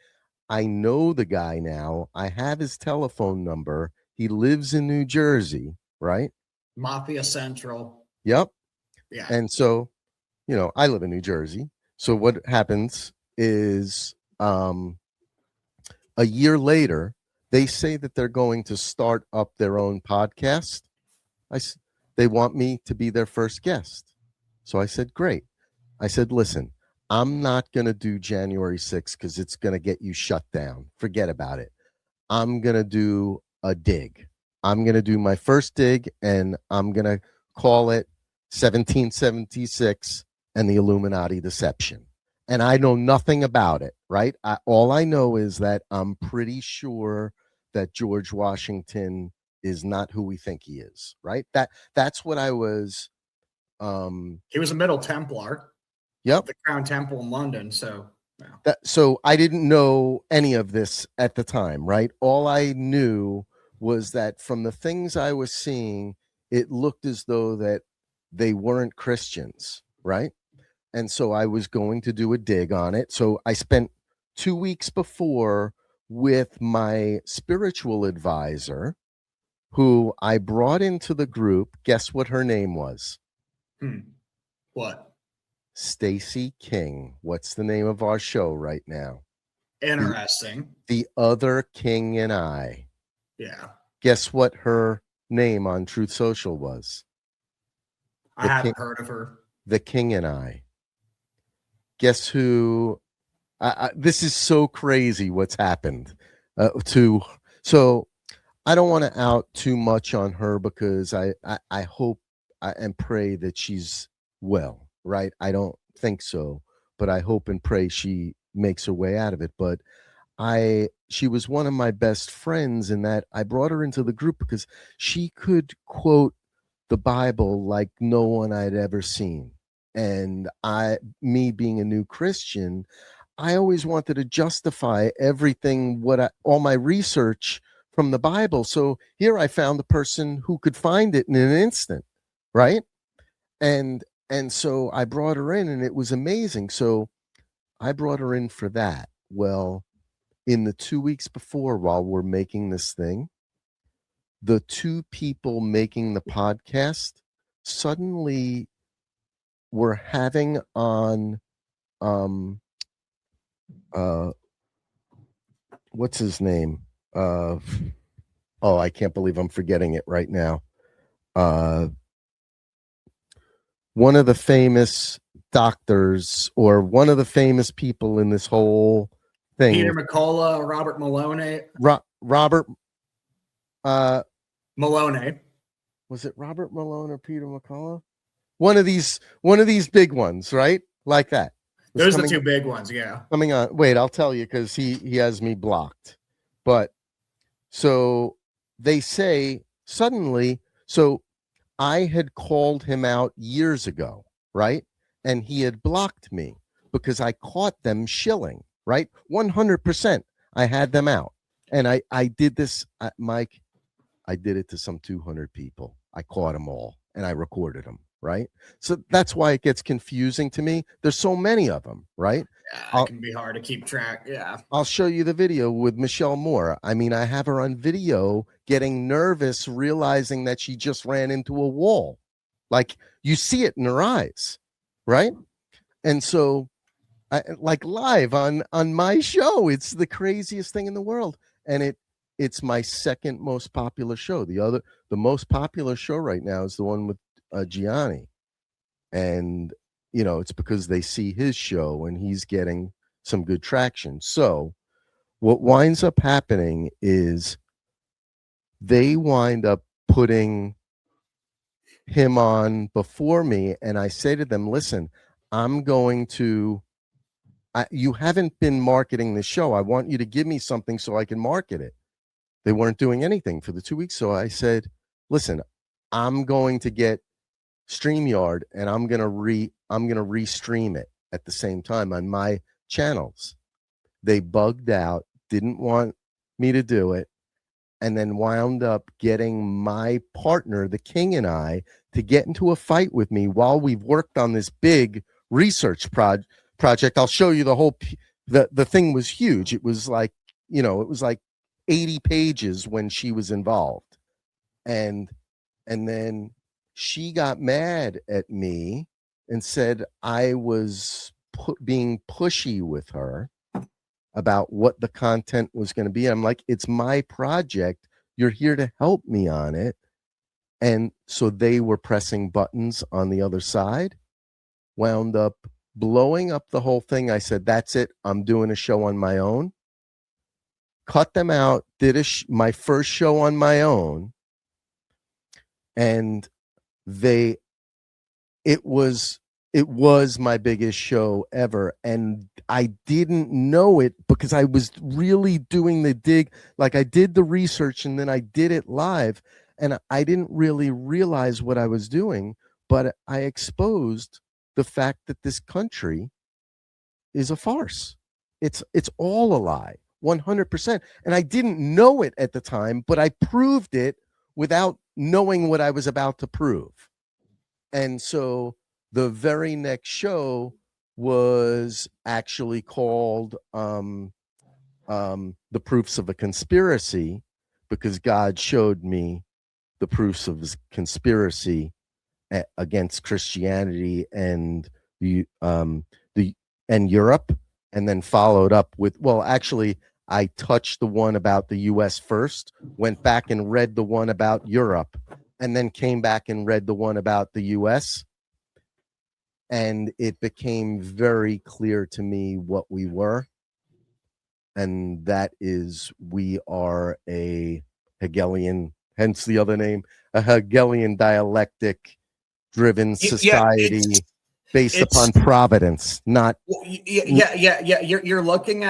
I know the guy now. I have his telephone number. He lives in New Jersey, right? Mafia Central. Yep. Yeah. And so, I live in New Jersey. So what happens is a year later, they say that they're going to start up their own podcast. They want me to be their first guest. So I said, great. I said, listen, I'm not going to do January 6th because it's going to get you shut down. Forget about it. I'm going to do a dig. I'm going to do my first dig, and I'm going to call it 1776 and the Illuminati Deception. And I know nothing about it, right? All I know is that I'm pretty sure that George Washington is not who we think he is, right? That's what I was. He was a Middle Templar. Yep. The Crown Temple in London. So, So I didn't know any of this at the time, right? All I knew was that from the things I was seeing, it looked as though that they weren't Christians, right? And so I was going to do a dig on it. So I spent 2 weeks before with my spiritual advisor, who I brought into the group. Guess what her name was? What? Stacy King. What's the name of our show right now? Interesting. The Other King and I. Yeah. Guess what her name on Truth Social was? I haven't heard of her. The King and I. Guess who? This is so crazy what's happened so I don't want to out too much on her, because I hope and pray that she's well, right? I don't think so, but I hope and pray she makes her way out of it. But she was one of my best friends, in that I brought her into the group because she could quote the Bible like no one I'd ever seen. And me being a new Christian, I always wanted to justify everything, all my research from the Bible. So here I found the person who could find it in an instant, right? And so I brought her in, and it was amazing. So I brought her in for that. Well, in the 2 weeks before, while we're making this thing, the two people making the podcast suddenly were having on what's his name? I can't believe I'm forgetting it right now. One of the famous doctors, or one of the famous people in this whole thing. Peter McCullough, Robert Maloney. Robert Maloney. Was it Robert Malone or Peter McCullough? One of these big ones, right? Like that. Those are the two big ones, yeah. Coming on. Wait, I'll tell you, because he has me blocked. But so they say suddenly, so I had called him out years ago, right? And he had blocked me because I caught them shilling, right? 100%. I had them out. And I did this, Mike, I did it to some 200 people. I caught them all and I recorded them, right? So that's why it gets confusing to me. There's so many of them, right? Yeah, it can be hard to keep track. Yeah. I'll show you the video with Michelle Moore. I mean, I have her on video getting nervous, realizing that she just ran into a wall. Like, you see it in her eyes, right? And so, like live on my show, it's the craziest thing in the world. And it's my second most popular show. The most popular show right now is the one with Gianni. And, it's because they see his show and he's getting some good traction. So what winds up happening is they wind up putting him on before me. And I say to them, listen, you haven't been marketing the show. I want you to give me something so I can market it. They weren't doing anything for the 2 weeks. So I said, listen, I'm going to get StreamYard and I'm going to restream it at the same time on my channels. They bugged out, didn't want me to do it, and then wound up getting my partner, the King, and I to get into a fight with me while we've worked on this big research project. I'll show you the whole the thing was huge. It was like, it was like 80 pages when she was involved. And then she got mad at me and said I was being pushy with her about what the content was going to be. I'm like, it's my project. You're here to help me on it. And so they were pressing buttons on the other side, wound up blowing up the whole thing. I said, that's it. I'm doing a show on my own. Cut them out, did my first show on my own. And it was It was my biggest show ever, and I didn't know it because I was really doing the dig. Like, I did the research and then I did it live, and I didn't really realize what I was doing, but I exposed the fact that this country is a farce. It's all a lie, 100%. And I didn't know it at the time, but I proved it without knowing what I was about to prove. And so the very next show was actually called The Proofs of a Conspiracy, because God showed me the proofs of his conspiracy against Christianity and the and Europe, and then followed up with, well, actually, I touched the one about the US first, went back and read the one about Europe, and then came back and read the one about the US. And it became very clear to me what we were. And that is, we are a Hegelian, hence the other name, a Hegelian dialectic driven society based upon providence, not. You're looking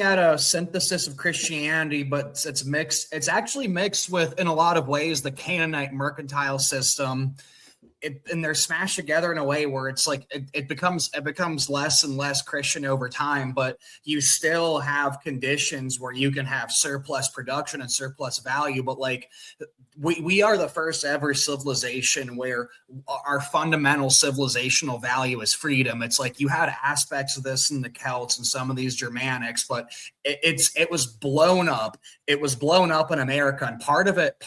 at a synthesis of Christianity, but it's mixed. It's actually mixed with, in a lot of ways, the Canaanite mercantile system. And they're smashed together in a way where it's like it becomes less and less Christian over time, but you still have conditions where you can have surplus production and surplus value. But like we are the first ever civilization where our fundamental civilizational value is freedom. It's like you had aspects of this in the Celts and some of these Germanics, but it was blown up. It was blown up in America, and part of it,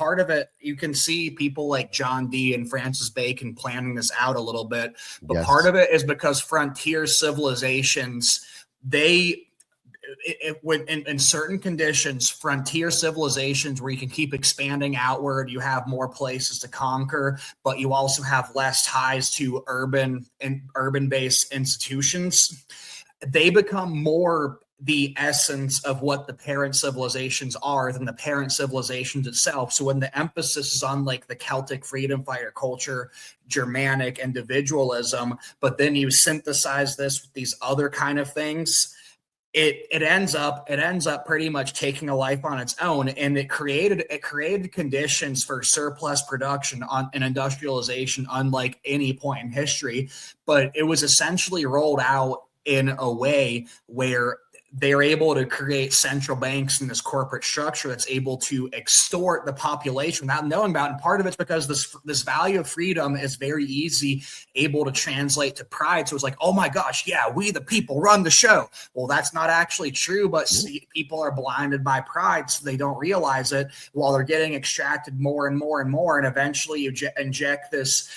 you can see people like John Dee and Francis Bacon planning this out a little bit. But Yes. Part of it is because frontier civilizations, in certain conditions, frontier civilizations where you can keep expanding outward, you have more places to conquer, but you also have less ties to urban-based institutions. They become more the essence of what the parent civilizations are than the parent civilizations itself. So when the emphasis is on like the Celtic freedom fighter culture, Germanic individualism, but then you synthesize this with these other kind of things, it ends up pretty much taking a life on its own. And it created conditions for surplus production and industrialization unlike any point in history. But it was essentially rolled out in a way where they're able to create central banks in this corporate structure that's able to extort the population without knowing about it. And part of it's because this value of freedom is very easy able to translate to pride. So it's like, oh my gosh, yeah, we the people run the show. Well, that's not actually true, but people are blinded by pride, so they don't realize it while they're getting extracted more and more and more. And eventually you inject this.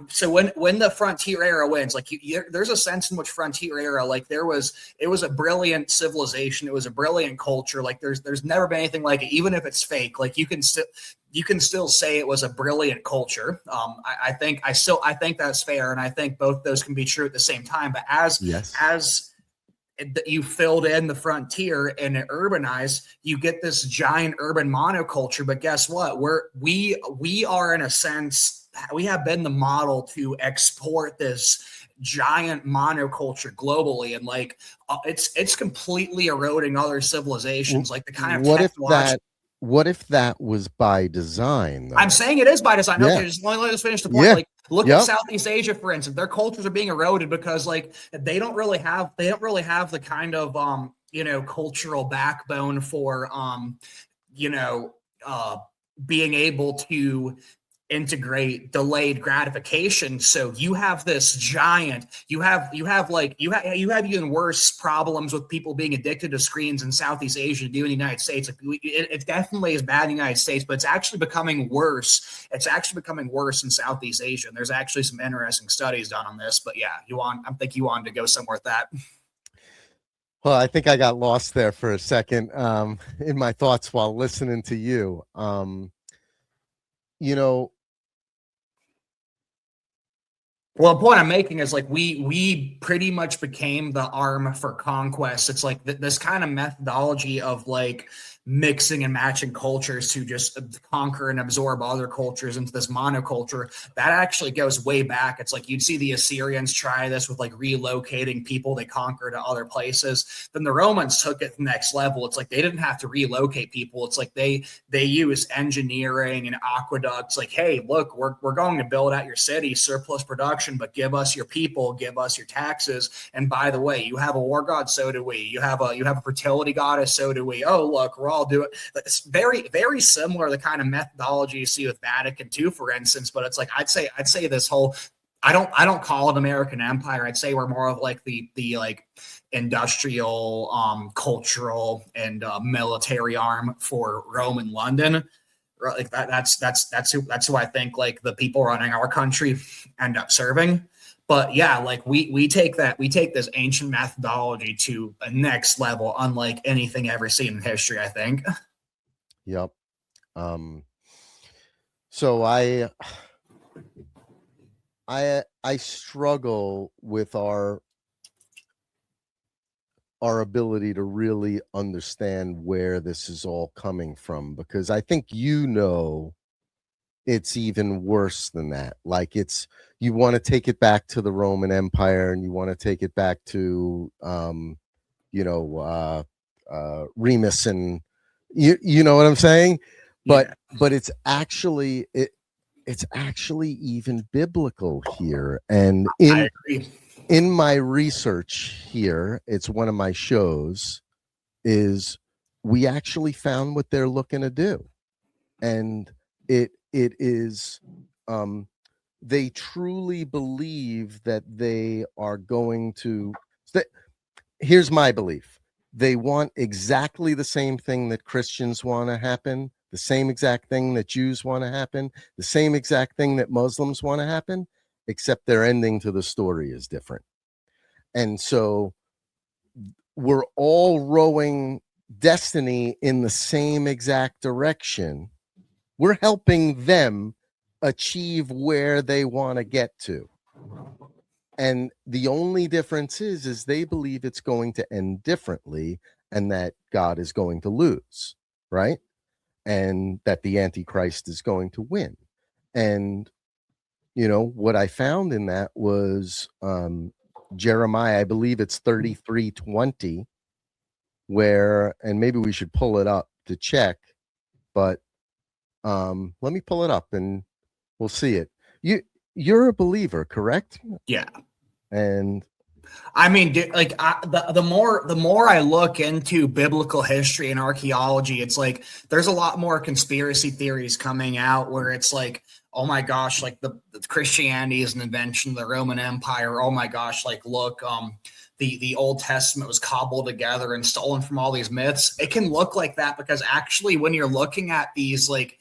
So when the frontier era wins, like there's a sense in which frontier era, like it was a brilliant civilization. It was a brilliant culture. Like there's never been anything like it, even if it's fake. Like you can still say it was a brilliant culture. I think that's fair, and I think both those can be true at the same time. But as you filled in the frontier and it urbanized, you get this giant urban monoculture. But guess what? We are in a sense. We have been the model to export this giant monoculture globally, and like it's completely eroding other civilizations. Like the kind of what if that was by design, though? I'm saying it is by design. Yeah. Okay, just let us finish the point. Yeah. Like look at Southeast Asia, for instance. Their cultures are being eroded because like they don't really have the kind of cultural backbone for being able to integrate delayed gratification. So you have this giant, you have even worse problems with people being addicted to screens in Southeast Asia than in the United States. Like it definitely is bad in the United States, but it's actually becoming worse. It's actually becoming worse in Southeast Asia. And there's actually some interesting studies done on this, but yeah, I think you wanted to go somewhere with that. Well, I think I got lost there for a second in my thoughts while listening to you. Well, the point I'm making is like we pretty much became the arm for conquest. It's like this kind of methodology of like mixing and matching cultures to just conquer and absorb other cultures into this monoculture. That actually goes way back. It's like you'd see the Assyrians try this with like relocating people they conquer to other places. Then the Romans took it to the next level. It's like they didn't have to relocate people. It's like they use engineering and aqueducts. Like, hey, look, we're going to build out your city, surplus production, but give us your people, give us your taxes. And by the way, you have a war god, so do we. You have a fertility goddess, so do we. Oh, look, we're all doing. It's very, very similar, the kind of methodology you see with Vatican II, for instance. But it's like I'd say this whole, I don't call it American Empire. I'd say we're more of like the like industrial, cultural, and military arm for Rome and London. Like that's who I think like the people running our country end up serving. But yeah, like we take this ancient methodology to a next level, unlike anything ever seen in history, I think. Yep. So I struggle with our ability to really understand where this is all coming from, because I think it's even worse than that. Like you want to take it back to the Roman Empire, and you want to take it back to Remus, and you know what I'm saying? But it's actually even biblical here. And I agree. In my research here, it's one of my shows, is we actually found what they're looking to do. And it is they truly believe that they are going to here's my belief. They want exactly the same thing that Christians want to happen, the same exact thing that Jews want to happen, the same exact thing that Muslims want to happen, except their ending to the story is different. And so we're all rowing destiny in the same exact direction. We're helping them achieve where they want to get to. And the only difference is they believe it's going to end differently, and that God is going to lose, right? And that the Antichrist is going to win. And, what I found in that was Jeremiah, I believe it's 33:20, where, and maybe we should pull it up to check, but let me pull it up and we'll see it. You're a believer, correct? Yeah. And I mean, like the more I look into biblical history and archaeology, it's like there's a lot more conspiracy theories coming out where it's like, oh my gosh, like the Christianity is an invention of the Roman Empire. Oh my gosh, like look, the Old Testament was cobbled together and stolen from all these myths. It can look like that because actually, when you're looking at these like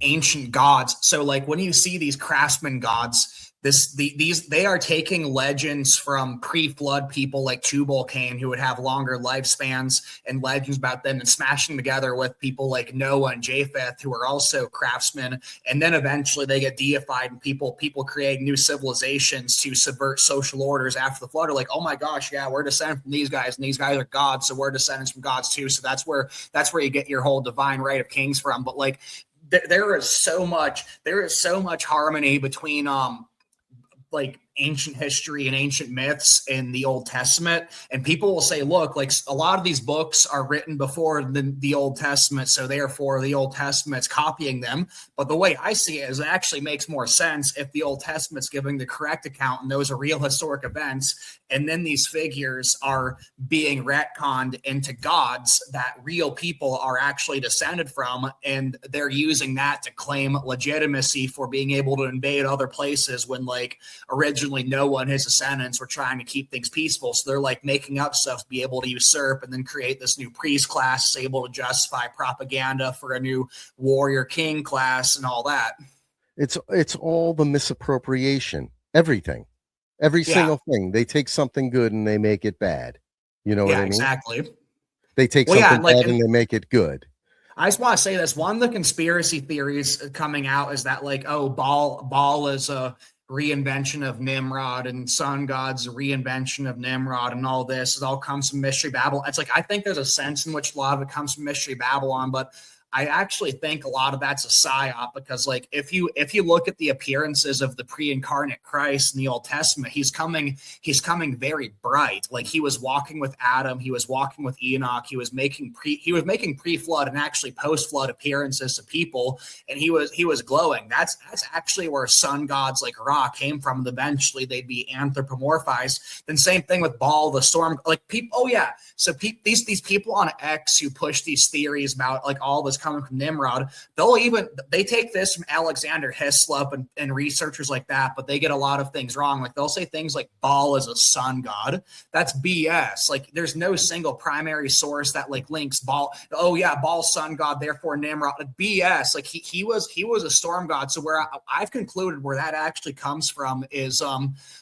ancient gods, so like when you see these craftsman gods, they are taking legends from pre-flood people like Tubal-Cain, who would have longer lifespans, and legends about them, and smashing together with people like Noah and Japheth, who are also craftsmen. And then eventually they get deified, and people create new civilizations to subvert social orders after the flood. Are like, oh my gosh, yeah, we're descended from these guys, and these guys are gods, so we're descendants from gods too. So that's where you get your whole divine right of kings from. But like there is so much harmony between like ancient history and ancient myths in the Old Testament. And people will say, look, like a lot of these books are written before the Old Testament, so therefore the Old Testament's copying them. But the way I see it is it actually makes more sense if the Old Testament's giving the correct account and those are real historic events, and then these figures are being retconned into gods that real people are actually descended from, and they're using that to claim legitimacy for being able to invade other places when like originally Noah and his descendants were trying to keep things peaceful. So they're like making up stuff to be able to usurp and then create this new priest class able to justify propaganda for a new warrior king class and all that. It's all the misappropriation, everything, every single thing. They take something good and they make it bad. You know what I mean? Exactly. They take something bad and they make it good. I just want to say this. One of the conspiracy theories coming out is that like, oh, Baal is a reinvention of Nimrod and sun god's reinvention of Nimrod and all this. It all comes from Mystery Babylon. It's like I think there's a sense in which a lot of it comes from Mystery Babylon, but I actually think a lot of that's a psyop because, like, if you look at the appearances of the pre-incarnate Christ in the Old Testament, he's coming very bright. Like he was walking with Adam, he was walking with Enoch, he was making pre-flood and actually post-flood appearances to people, and he was glowing. That's actually where sun gods like Ra came from. And eventually, they'd be anthropomorphized. Then same thing with Baal, the storm. Like people, oh yeah. So these people on X who push these theories about like all this coming from Nimrod, they take this from Alexander Hislop and researchers like that, but they get a lot of things wrong. Like they'll say things like Baal is a sun god. That's BS. Like there's no single primary source that like links Baal. Oh yeah, Baal's sun god, therefore Nimrod. Like, BS. Like he was a storm god. So where I've concluded where that actually comes from is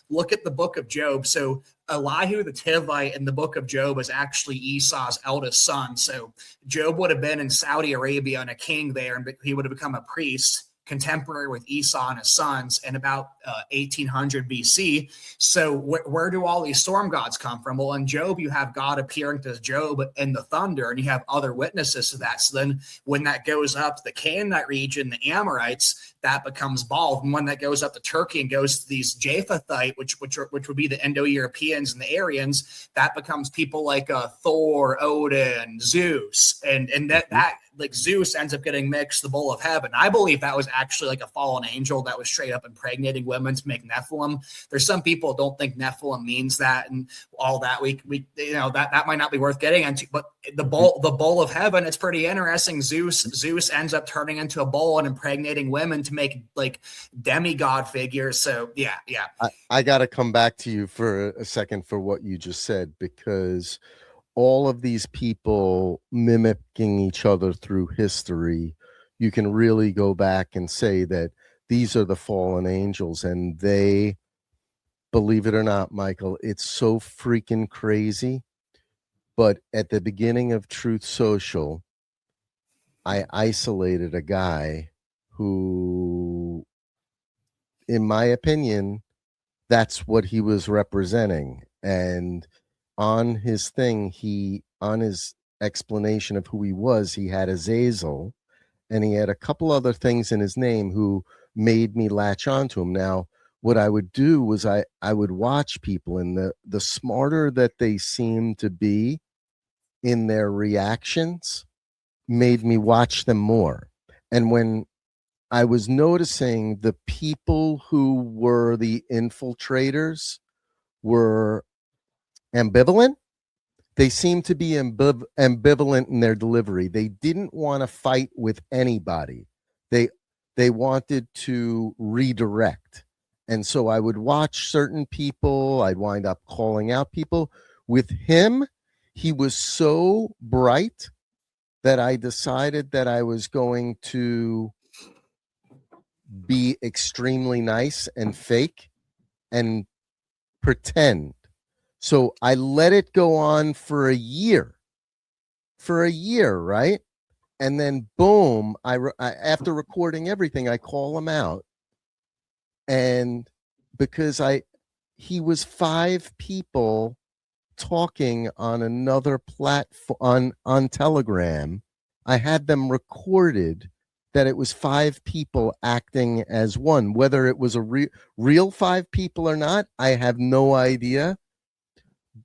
look at the book of Job. So Elihu the Tivite in the book of Job is actually Esau's eldest son. So Job would have been in Saudi Arabia and a king there, and he would have become a priest contemporary with Esau and his sons in about 1800 BC. So where do all these storm gods come from? Well, in Job, you have God appearing to Job in the thunder, and you have other witnesses to that. So then when that goes up to the Canaanite region, the Amorites, that becomes Baal. And when that goes up to Turkey and goes to these Japhetite, which would be the Indo-Europeans and the Aryans, that becomes people like Thor, Odin, Zeus, and that like Zeus ends up getting mixed the bowl of heaven. I believe that was actually like a fallen angel that was straight up impregnating women to make Nephilim. There's some people who don't think Nephilim means that and all that. We that might not be worth getting into, but the bowl of heaven, it's pretty interesting. Zeus ends up turning into a bowl and impregnating women to make like demigod figures. So yeah. I got to come back to you for a second for what you just said, because all of these people mimicking each other through history, you can really go back and say that these are the fallen angels, and they, believe it or not, Michael, it's so freaking crazy. But at the beginning of Truth Social, I isolated a guy who, in my opinion, that's what he was representing. And on his thing, on his explanation of who he was, he had Azazel, and he had a couple other things in his name who made me latch onto him. Now, what I would do was I would watch people, and the smarter that they seemed to be in their reactions made me watch them more. And when I was noticing the people who were the infiltrators were ambivalent, they seemed to be ambivalent in their delivery. They didn't want to fight with anybody. They wanted to redirect. And so I would watch certain people. I'd wind up calling out people. With him, he was so bright that I decided that I was going to be extremely nice and fake and pretend. So I let it go on for a year, right? And then boom, I after recording everything, I call him out. And because he was 5 people talking on another platform on Telegram, I had them recorded that it was 5 people acting as one. Whether it was a real 5 people or not, I have no idea.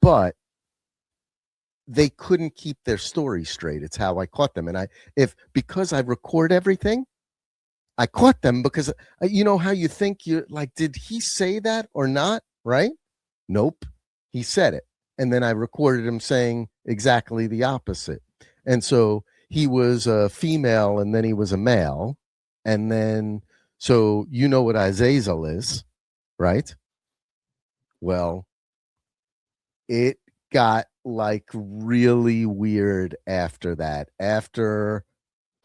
But they couldn't keep their story straight. It's how I caught them. And because I record everything, I caught them because you know how you think you're like, did he say that or not? Right? Nope. He said it. And then I recorded him saying exactly the opposite. And so he was a female and then he was a male. And then, so you know what Azazel is, right? Well, it got like really weird after that. After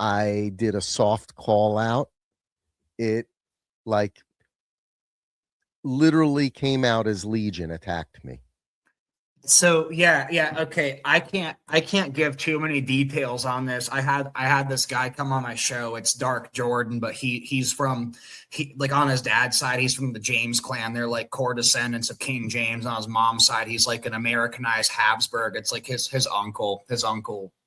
I did a soft call out, it like literally came out as Legion attacked me. So yeah, okay. I can't give too many details on this. I had this guy come on my show. It's Dark Jordan, but he's from he like on his dad's side, he's from the James clan. They're like core descendants of King James. On his mom's side, he's like an Americanized Habsburg. It's like his uncle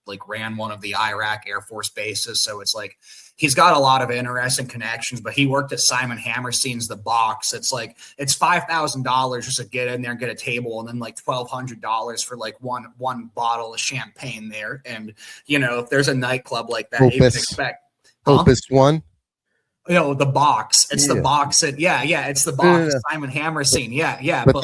like ran one of the Iraq Air Force bases. So it's like he's got a lot of interesting connections, but he worked at Simon Hammerstein's The Box. It's like it's $5,000 just to get in there and get a table, and then like $1,200 for like one bottle of champagne there. And if there's a nightclub like that, you can Opus, expect, huh? Opus One. The Box. It's the Yeah. Box. Yeah. It's the No, no, Box. no. Simon Hammerstein. Yeah. But But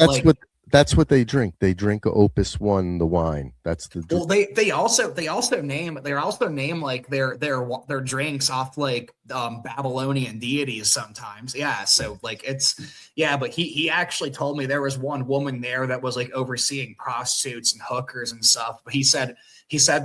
that's like, what they drink. They drink Opus One, the wine. That's the well, they also name like their drinks off like Babylonian deities sometimes. Yeah, so like but he actually told me there was one woman there that was like overseeing prostitutes and hookers and stuff. But he said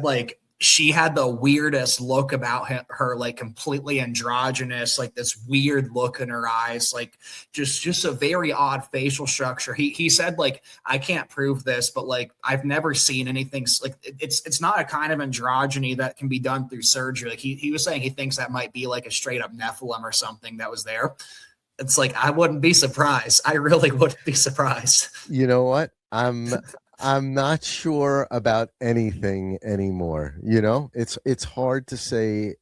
like she had the weirdest look about her, like completely androgynous, like this weird look in her eyes, like just a very odd facial structure. He said like I can't prove this, but like I've never seen anything like it's not a kind of androgyny that can be done through surgery. Like he was saying he thinks that might be like a straight up Nephilim or something that was there. It's like I wouldn't be surprised. I really wouldn't be surprised. You know what? I'm not sure about anything anymore. It's hard to say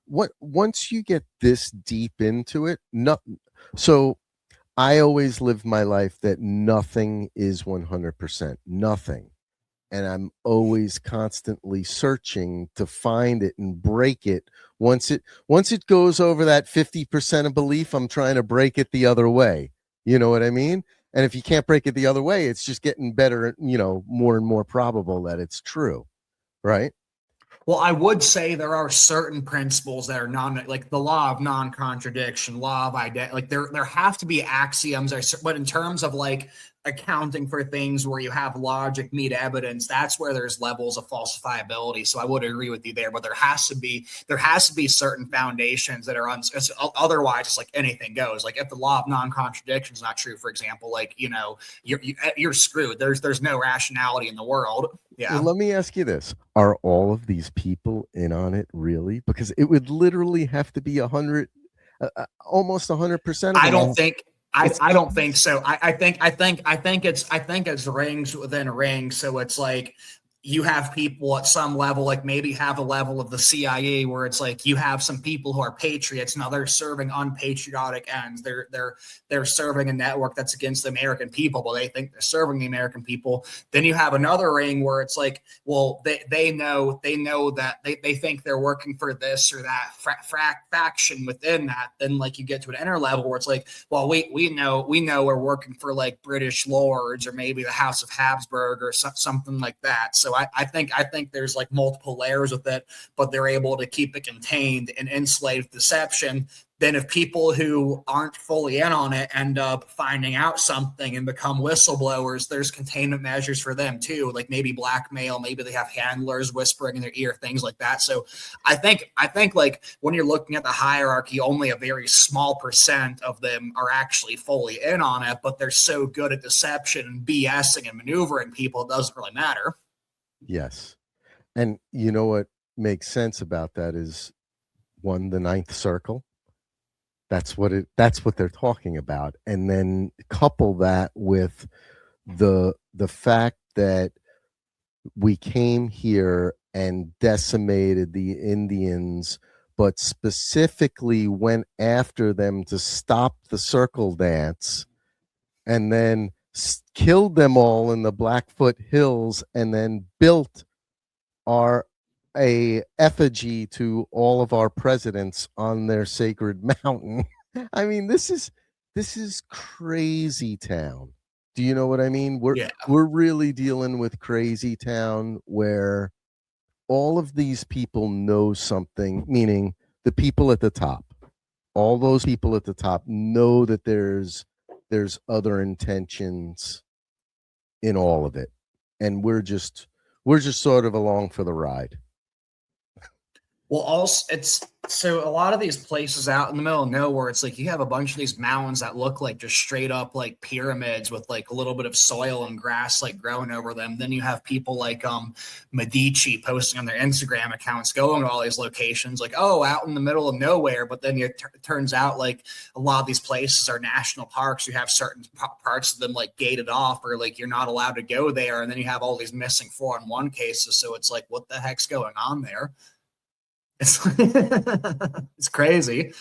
what once you get this deep into it. No, so I always live my life that nothing is 100%, nothing. And I'm always constantly searching to find it and break it. Once it goes over that 50% of belief, I'm trying to break it the other way. You know what I mean? And if you can't break it the other way, it's just getting better, more and more probable that it's true, right? Well, I would say there are certain principles that are like the law of non-contradiction, law of identity. Like there have to be axioms, but in terms of like accounting for things where you have logic meet evidence, that's where there's levels of falsifiability. So I would agree with you there, but there has to be certain foundations that are otherwise it's like anything goes. Like if the law of non-contradiction is not true, for example, like you're screwed. There's no rationality in the world. Well, Yeah. let me ask you this. Are all of these people in on it really? Because it would literally have to be 100, almost 100% of I them. don't think It's I don't think so. I think it's rings within rings. So it's like you have people at some level, like maybe have a level of the CIA where it's like you have some people who are patriots. Now they're serving unpatriotic ends. They're serving a network that's against the American people, but they think they're serving the American people. Then you have another ring where it's like, well, they know that they think they're working for this or that faction within that. Then like you get to an inner level where it's like, well, we know we're working for like British lords or maybe the House of Habsburg or something like that. So I think there's like multiple layers with it, but they're able to keep it contained and insulate deception. Then if people who aren't fully in on it end up finding out something and become whistleblowers, there's containment measures for them too, like maybe blackmail, maybe they have handlers whispering in their ear, things like that. So I think like when you're looking at the hierarchy, only a very small percent of them are actually fully in on it, but they're so good at deception and BSing and maneuvering people, it doesn't really matter. yes. And you know what makes sense about that is one, the ninth circle. That's what they're talking about. And then couple that with the fact that we came here and decimated the Indians, but specifically went after them to stop the circle dance and then killed them all in the Blackfoot Hills and then built our a effigy to all of our presidents on their sacred mountain. I mean, this is crazy town. Do you know what I mean? We're Yeah. we're really dealing with crazy town where all of these people know something, meaning the people at the top. All those people at the top know that there's other intentions in all of it. And we're just sort of along for the ride. Well, also it's so a lot of these places out in the middle of nowhere, it's like you have a bunch of these mountains that look like just straight up like pyramids with like a little bit of soil and grass like growing over them. Then you have people like Medici posting on their Instagram accounts going to all these locations like, oh, out in the middle of nowhere. But then it turns out like a lot of these places are national parks. You have certain parts of them like gated off or like you're not allowed to go there. And then you have all these missing 411 cases. So it's like, what the heck's going on there? It's it's crazy.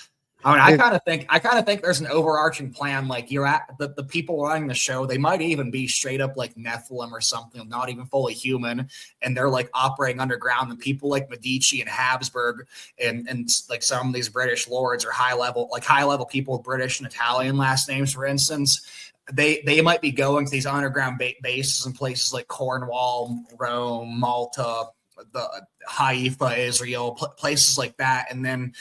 I mean, It, I kind of think there's an overarching plan. Like you're at the people running the show, they might even be straight up like Nephilim or something, not even fully human, and they're like operating underground. And people like Medici and Habsburg and like some of these British lords are high level people with British and Italian last names, for instance. They might be going to these underground bases in places like Cornwall, Rome, Malta, the Haifa, Israel, places like that, and then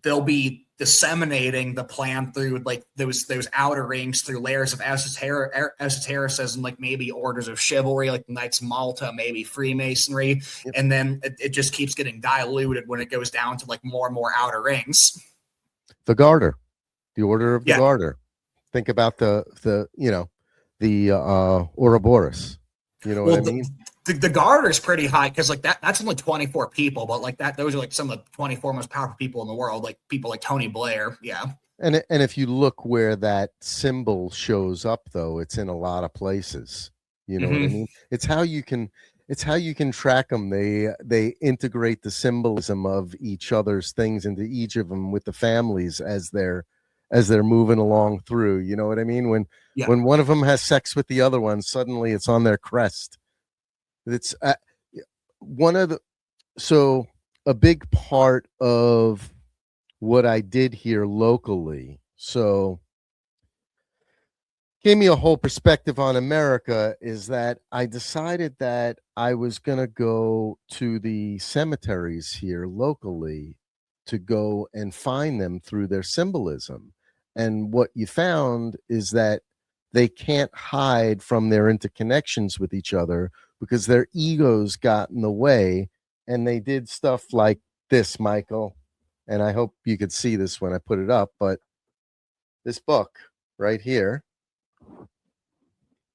they'll be disseminating the plan through like those outer rings through layers of esotericism, like maybe orders of chivalry, like the Knights of Malta, maybe Freemasonry, yep. and then it just keeps getting diluted when it goes down to like more and more outer rings. The Garter, the Order of the Yeah, Garter. Think about the Ouroboros. You know what well, I mean? the guard is pretty high because like that's only 24 people, but like that those are like some of the 24 most powerful people in the world, like people like Tony Blair. Yeah. And if you look where that symbol shows up, though, it's in a lot of places. You know what I Mm-hmm. mean? It's how you can track them. They integrate the symbolism of each other's things into each of them with the families as they're moving along through. You know what I mean? Yeah. When one of them has sex with the other one, suddenly it's on their crest. It's one of the so a big part of what I did here locally. So gave me a whole perspective on America is that I decided that I was going to go to the cemeteries here locally to go and find them through their symbolism. And what you found is that they can't hide from their interconnections with each other because their egos got in the way and they did stuff like this, Michael. And I hope you could see this when I put it up, but this book right here.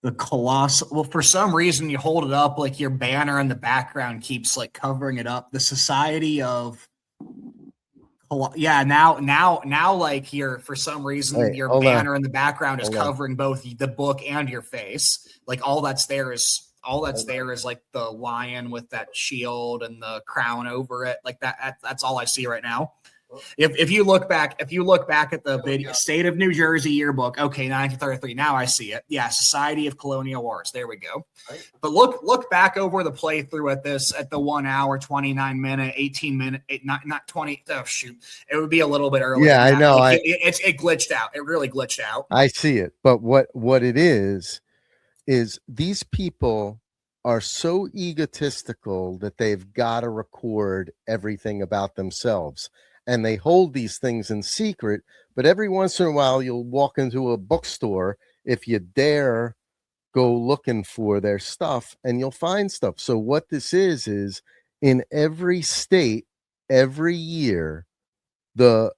The colossal. Well, for some reason, you hold it up like your banner in the background keeps like covering it up. The Society of. Yeah, now, like your for some reason Hey, your hold on, banner in the background is hold on. covering both the book and your face. Like all that's there is like the lion with that shield and the crown over it. Like that's all I see right now. If you look back at the video, State of New Jersey yearbook, okay, 1933. Now I see it. Yeah, Society of Colonial Wars. There we go. But look back over the playthrough at the 1 hour, 29 minute, 18 minute, not 20. Oh shoot, it would be a little bit earlier Yeah, than I that. know. Like it glitched out. It really glitched out. I see it. But what it is these people are so egotistical that they've got to record everything about themselves. And they hold these things in secret, but every once in a while you'll walk into a bookstore if you dare go looking for their stuff and you'll find stuff. So what this is in every state every year the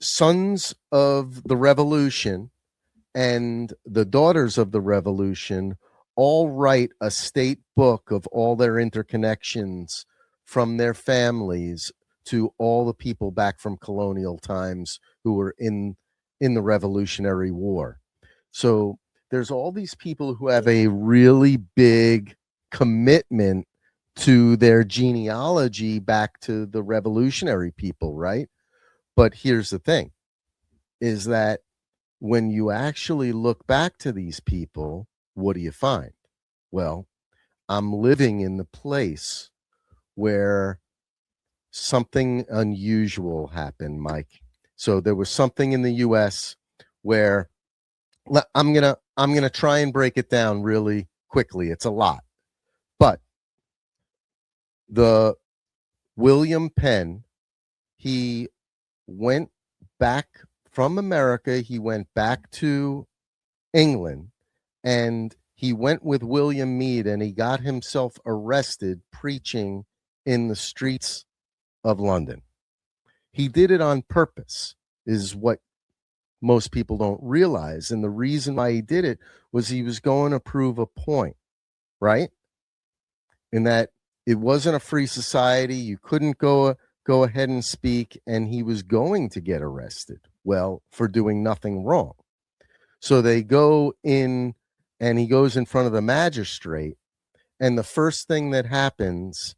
sons of the revolution and the daughters of the revolution all write a state book of all their interconnections from their families to all the people back from colonial times who were in the revolutionary war. So there's all these people who have a really big commitment to their genealogy back to the revolutionary people, right? But here's the thing is that when you actually look back to these people, what do you find? Well, I'm living in the place where something unusual happened, Mike. So there was something in the US where I'm going to try and break it down really quickly. It's a lot. But the William Penn, he went back from America, he went back to England, and he went with William Meade and he got himself arrested preaching in the streets of London. He did it on purpose, is what most people don't realize. And the reason why he did it was he was going to prove a point, right? In that it wasn't a free society. You couldn't go ahead and speak, and he was going to get arrested, well, for doing nothing wrong. So they go in, and he goes in front of the magistrate, and the first thing that happens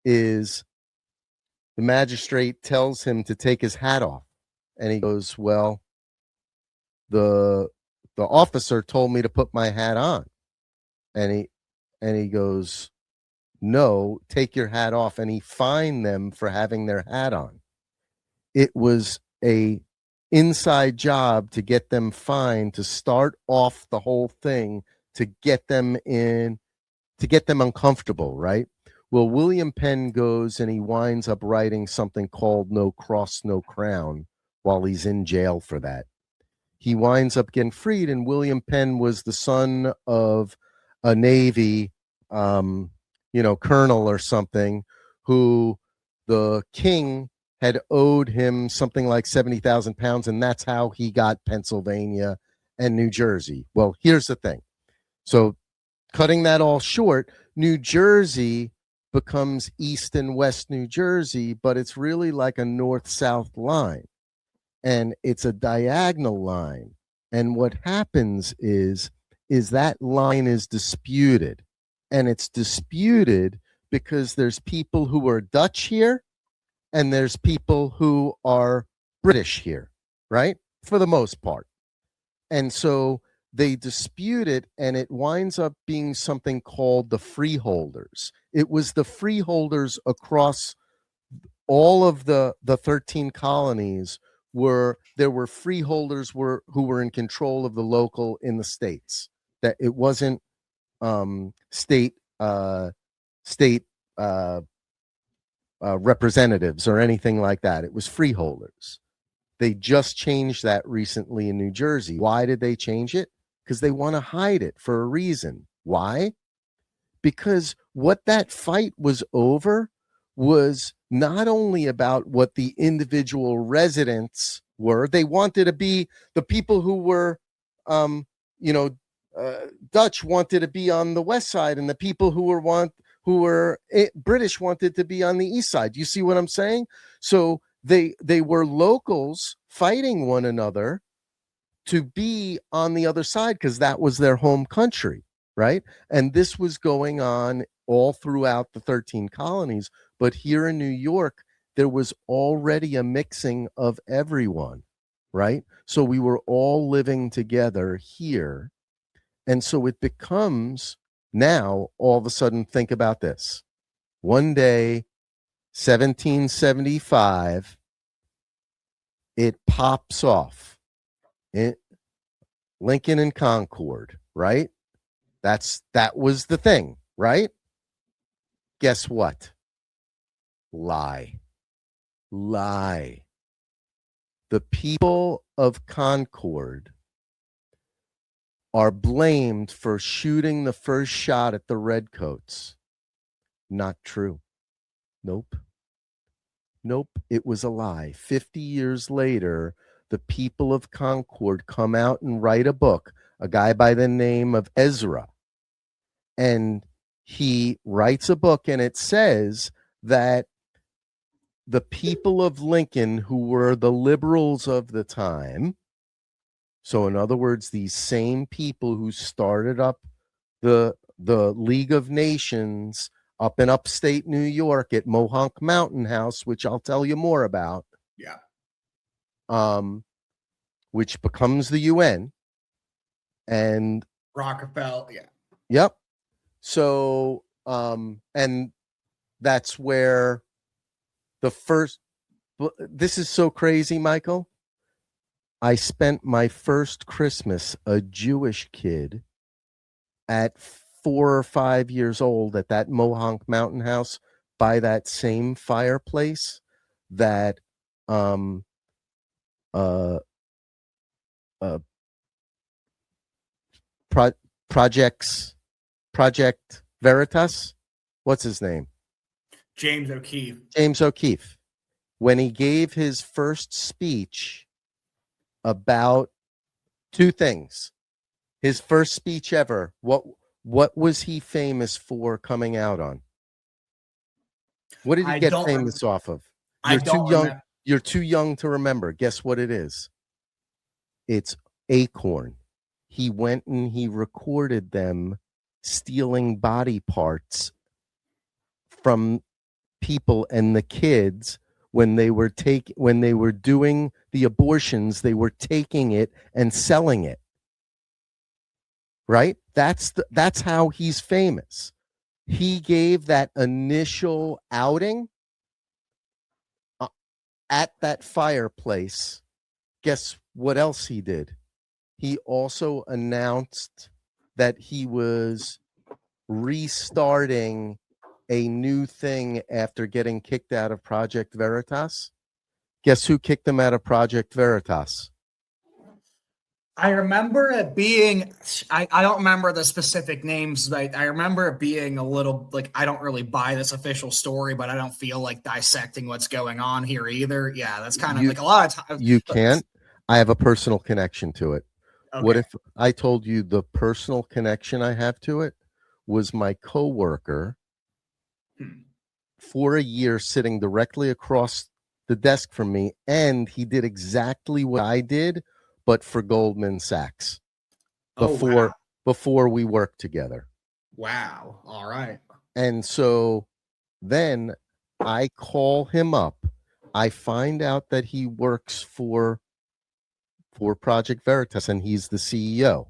is the magistrate tells him to take his hat off, and he goes, well, the officer told me to put my hat on. And he goes, no, take your hat off. And he fined them for having their hat on. It was a inside job to get them fined, to start off the whole thing, to get them uncomfortable, right? Well, William Penn goes and he winds up writing something called No Cross, No Crown while he's in jail for that. He winds up getting freed, and William Penn was the son of a Navy, colonel or something, who the king had owed him something like 70,000 pounds, and that's how he got Pennsylvania and New Jersey. Well, here's the thing. So cutting that all short, New Jersey becomes East and West New Jersey, but it's really like a north-south line. And it's a diagonal line. And what happens is that line is disputed. And it's disputed because there's people who are Dutch here and there's people who are British here, right? For the most part. And so they dispute it, and it winds up being something called the freeholders. It was the freeholders across all of the 13 colonies there were freeholders who were in control of the local in the states. That it wasn't state representatives or anything like that. It was freeholders. They just changed that recently in New Jersey. Why did they change it? Because they want to hide it for a reason. Why? Because what that fight was over was not only about what the individual residents were. They wanted to be the people who were, Dutch wanted to be on the west side, and the people who were British wanted to be on the east side. You see what I'm saying? So they were locals fighting one another to be on the other side because that was their home country, right? And this was going on all throughout the 13 colonies. But here in New York, there was already a mixing of everyone, right? So we were all living together here. And so it becomes now, all of a sudden, think about this. One day, 1775, it pops off. Lincoln and Concord, right? That was the thing, right? Guess what? Lie. The people of Concord are blamed for shooting the first shot at the Redcoats. Not true. Nope. It was a lie. 50 years later, the people of Concord come out and write a book, a guy by the name of Ezra. And he writes a book, and it says that the people of Lincoln, who were the liberals of the time, so in other words, these same people who started up the League of Nations up in upstate New York at Mohonk Mountain House, which I'll tell you more about. Yeah. Which becomes the UN. And Rockefeller, yeah. Yep. So, and that's where this is so crazy, Michael. I spent my first Christmas, a Jewish kid, at 4 or 5 years old at that Mohonk Mountain House by that same fireplace that Project Veritas. What's his name? James O'Keefe. James O'Keefe. when he gave his first speech about two things. His first speech ever. What was he famous for coming out on? What did he I get don't. famous off of? I You're too don't young. remember. You're too young to remember. Guess what it is? It's Acorn. He went and he recorded them stealing body parts from people and the kids when they were doing the abortions, they were taking it and selling it. Right? That's how he's famous. He gave that initial outing at that fireplace. Guess what else he did? He also announced that he was restarting a new thing after getting kicked out of Project Veritas. Guess who kicked him out of Project Veritas? I remember it being, I don't remember the specific names, but I remember it being a little like, I don't really buy this official story, but I don't feel like dissecting what's going on here either. Yeah, that's kind of You like a lot of times. you can't. I have a personal connection to it. What Okay. if I told you the personal connection I have to it was my coworker for a year sitting directly across the desk from me, and he did exactly what I did, but for Goldman Sachs Oh, wow. before we worked together. Wow. All right. And so then I call him up. I find out that he works for Project Veritas and he's the CEO.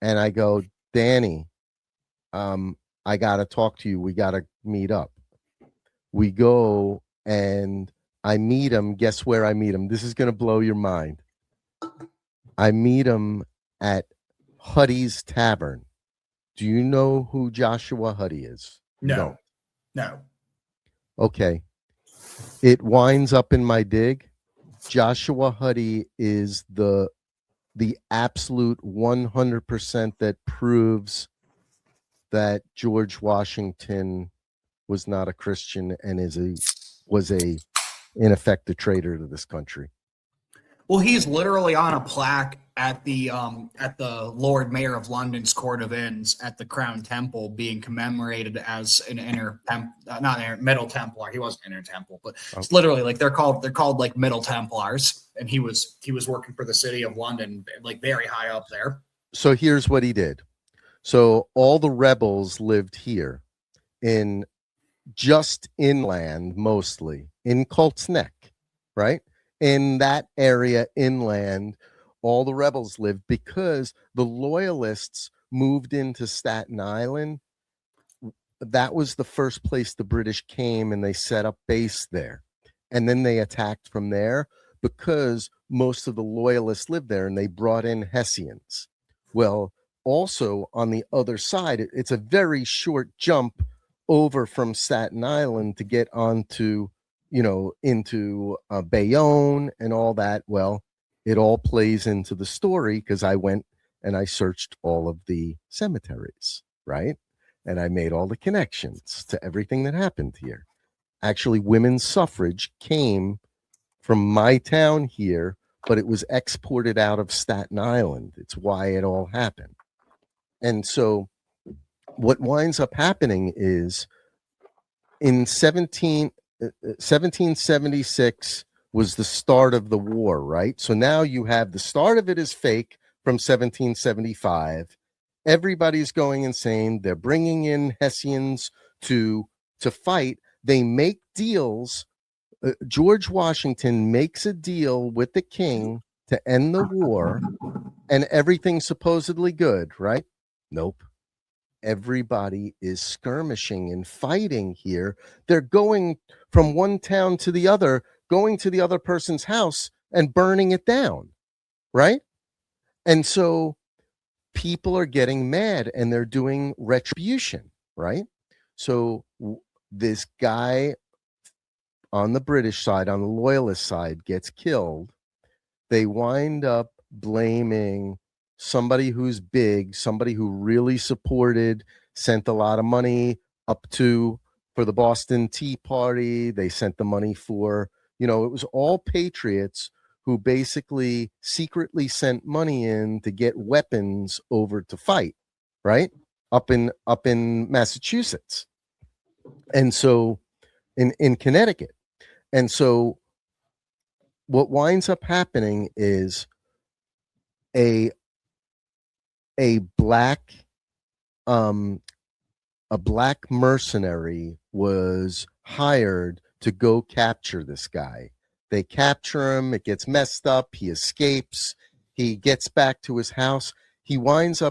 And I go, Danny, I gotta talk to you. We gotta meet up. We go and I meet him. Guess where I meet him? This is gonna blow your mind. I meet him at Huddy's Tavern. Do you know who Joshua Huddy is? You No. don't. No. Okay. It winds up in my dig. Joshua Huddy is the absolute 100% that proves that George Washington was not a Christian and was in effect a traitor to this country. Well, he's literally on a plaque at the Lord Mayor of London's Court of Inns at the Crown Temple, being commemorated as an Middle Templar. He wasn't Inner Temple, but it's literally like they're called like Middle Templars, and he was working for the city of London, like very high up there. So here's what he did. So all the rebels lived here in just inland, mostly in Colts Neck, right? In that area inland, all the rebels lived because the loyalists moved into Staten Island. That was the first place the British came and they set up base there. And then they attacked from there because most of the loyalists lived there and they brought in Hessians. Well, also on the other side, it's a very short jump over from Staten Island to get onto, into Bayonne and all that. Well, it all plays into the story because I went and I searched all of the cemeteries, right? And I made all the connections to everything that happened here. Actually, women's suffrage came from my town here, but it was exported out of Staten Island. It's why it all happened. And so what winds up happening is in 1776 was the start of the war, right? So now you have the start of it is fake from 1775. Everybody's going insane. They're bringing in Hessians to fight. They make deals. George Washington makes a deal with the king to end the war, and everything's supposedly good, right? Nope. Everybody is skirmishing and fighting here. They're going from one town to the other, going to the other person's house and burning it down, right? And so people are getting mad and they're doing retribution, right? So this guy on the British side, on the loyalist side, gets killed. They wind up blaming somebody who's big, somebody who really supported, sent a lot of money up to for the Boston Tea Party. They sent the money for, it was all patriots who basically secretly sent money in to get weapons over to fight, right? Up in Massachusetts. And so in Connecticut. And so what winds up happening is a black um a black mercenary was hired to go capture this guy. They capture him, it gets messed up, he escapes, he gets back to his house. They wind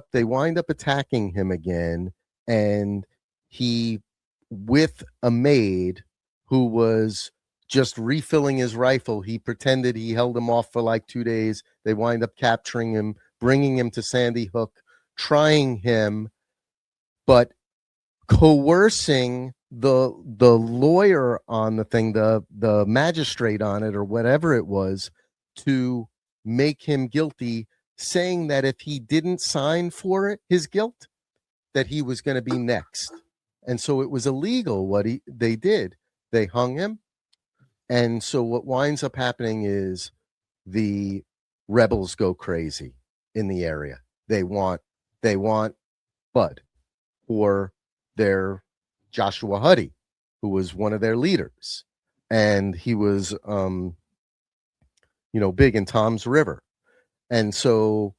up attacking him again, and he, with a maid who was just refilling his rifle, he pretended he held him off for like 2 days. They wind up capturing him, bringing him to Sandy Hook, trying him, but coercing the lawyer on the thing, the magistrate on it, or whatever it was, to make him guilty, saying that if he didn't sign for it, his guilt, that he was going to be next. And so it was illegal what they did. They hung him. And so what winds up happening is the rebels go crazy in the area. They want Bud, or their Joshua Huddy, who was one of their leaders. And he was, big in Tom's River. And so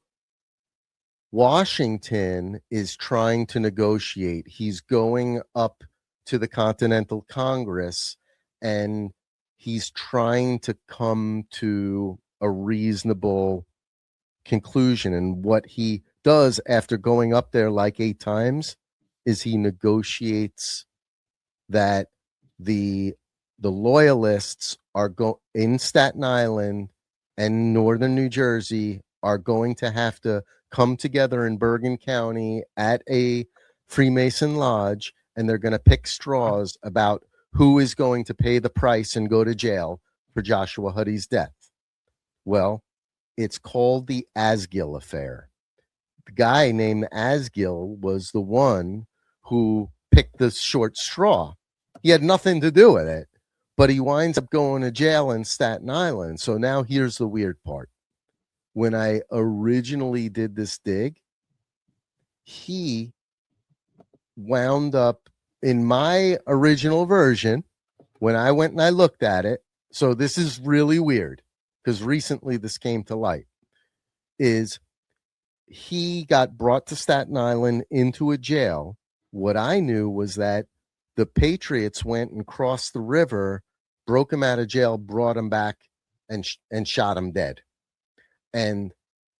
Washington is trying to negotiate. He's going up to the Continental Congress, and he's trying to come to a reasonable conclusion. And what he does after going up there like 8 times is he negotiates that the loyalists are in Staten Island and northern New Jersey are going to have to come together in Bergen County at a Freemason lodge, and they're going to pick straws about who is going to pay the price and go to jail for Joshua Huddy's death. Well, it's called the Asgill affair. The guy named Asgill was the one who picked the short straw. He had nothing to do with it, but he winds up going to jail in Staten Island. So now here's the weird part. When I originally did this dig, he wound up in my original version. When I went and I looked at it, so this is really weird because recently this came to light, is he got brought to Staten Island into a jail. What I knew was that the Patriots went and crossed the river, broke him out of jail, brought him back, and shot him dead. And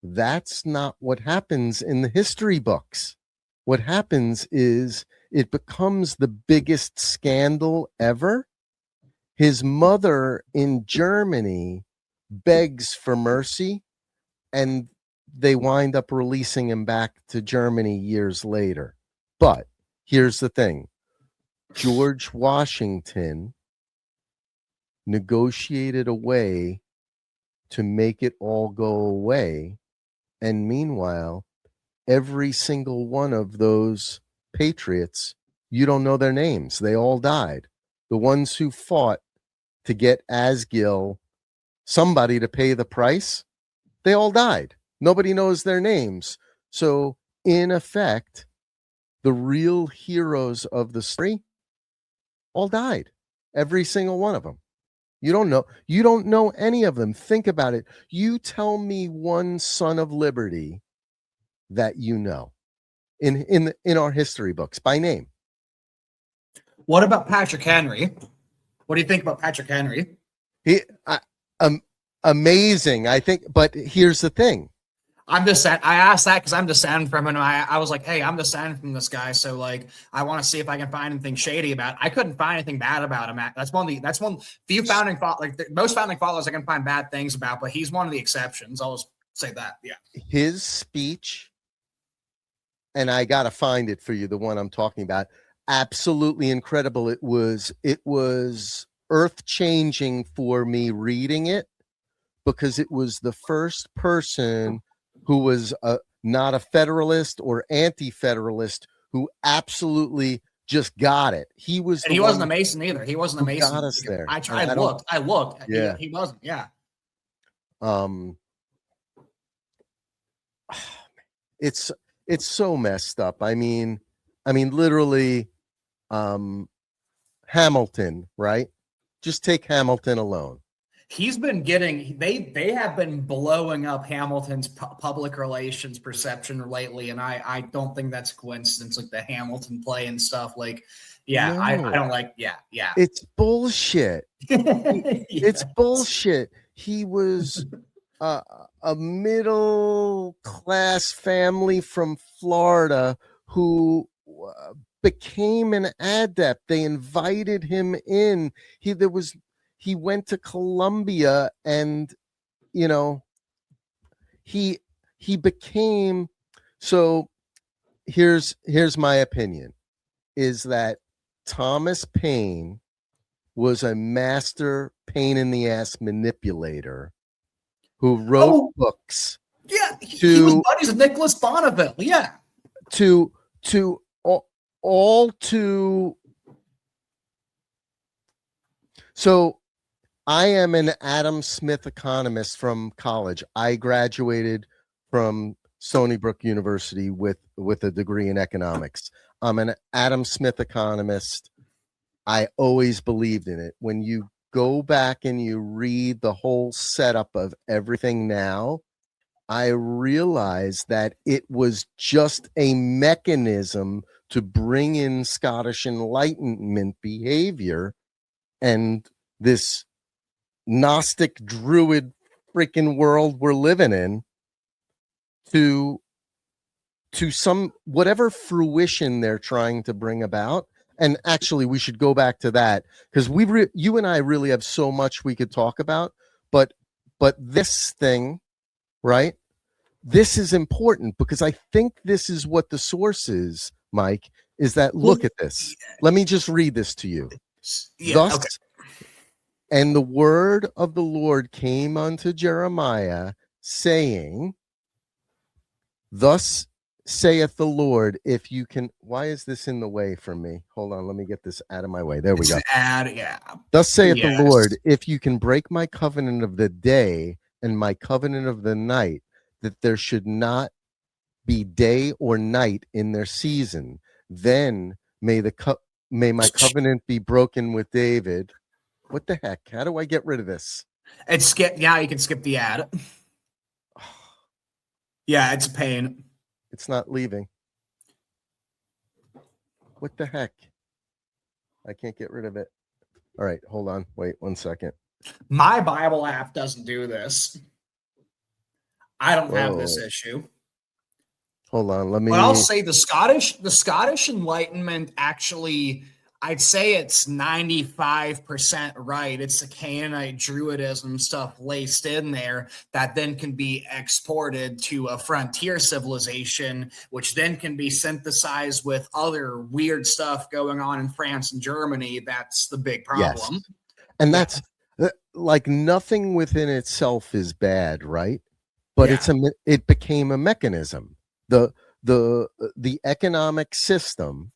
that's not what happens in the history books. What happens is it becomes the biggest scandal ever. His mother in Germany begs for mercy, and they wind up releasing him back to Germany years later. But here's the thing. George Washington negotiated a way to make it all go away. And meanwhile, every single one of those patriots, you don't know their names. They all died. The ones who fought to get Asgill, somebody to pay the price, they all died. Nobody knows their names. So in effect, the real heroes of the story all died. Every single one of them. You don't know any of them. Think about it. You tell me one son of liberty that you know in our history books by name. What about Patrick Henry? What do you think about Patrick Henry? Amazing, I think. But here's the thing. I asked that because I'm descended from him. I was like, hey, I'm descended from this guy, so like, I want to see if I can find anything shady about it. I couldn't find anything bad about him. That's one few founding fathers, like most founding fathers, I can find bad things about, but he's one of the exceptions. I'll just say that. Yeah, his speech, and I gotta find it for you, the one I'm talking about. Absolutely incredible. It was earth-changing for me reading it, because it was the first person who was not a Federalist or anti-Federalist who absolutely just got it. He was, and he wasn't a Mason either. He wasn't a Mason. Got us there. I looked. Yeah, he wasn't. Yeah. It's so messed up. I mean, literally, Hamilton, right? Just take Hamilton alone. He's been getting they have been blowing up Hamilton's public relations perception lately, and I don't think that's a coincidence. Like the Hamilton play and stuff. Like, yeah, no. I don't like. Yeah. It's bullshit. It's bullshit. He was a middle class family from Florida who became an adept. They invited him in. He went to Columbia, and he became. So here's my opinion, is that Thomas Paine was a master pain in the ass manipulator who wrote books. Yeah, he was buddies with Nicholas Bonneville. Yeah. So I am an Adam Smith economist from college. I graduated from Stony Brook University with a degree in economics. I'm an Adam Smith economist. I always believed in it. When you go back and you read the whole setup of everything now, I realized that it was just a mechanism to bring in Scottish Enlightenment behavior and this Gnostic Druid freaking world we're living in to some whatever fruition they're trying to bring about. And actually, we should go back to that, because you and I really have so much we could talk about. But this thing, right? This is important, because I think this is what the source is, Mike, is that, look at this. Let me just read this to you. Thus, okay. And the word of the Lord came unto Jeremiah, saying, thus saith the Lord, if you can. Why is this in the way for me? Hold on, let me get this out of my way. There we go. Thus saith the Lord, if you can break my covenant of the day and my covenant of the night, that there should not be day or night in their season, then may my covenant be broken with David. What the heck? How do I get rid of this? You can skip the ad. Yeah, it's a pain. It's not leaving. What the heck? I can't get rid of it. All right, hold on. Wait 1 second. My Bible app doesn't do this. I don't have this issue. Hold on, let me. But I'll say the Scottish Enlightenment actually, I'd say it's 95% right. It's the Canaanite Druidism stuff laced in there that then can be exported to a frontier civilization, which then can be synthesized with other weird stuff going on in France and Germany. That's the big problem. Yes. And that's like nothing within itself is bad, right? But it became a mechanism. The economic system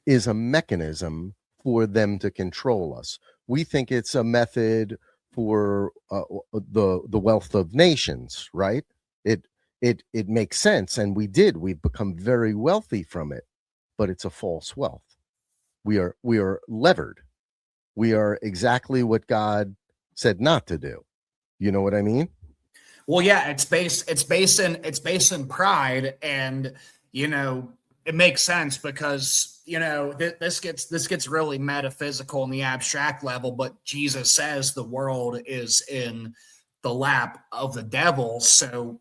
is a mechanism for them to control us. We think it's a method for the wealth of nations, right? It makes sense, and we've become very wealthy from it, but it's a false wealth. We are levered. We are exactly what God said not to do. You know what I mean? Well, yeah, it's based in pride, and it makes sense because this gets really metaphysical in the abstract level. But Jesus says the world is in the lap of the devil, so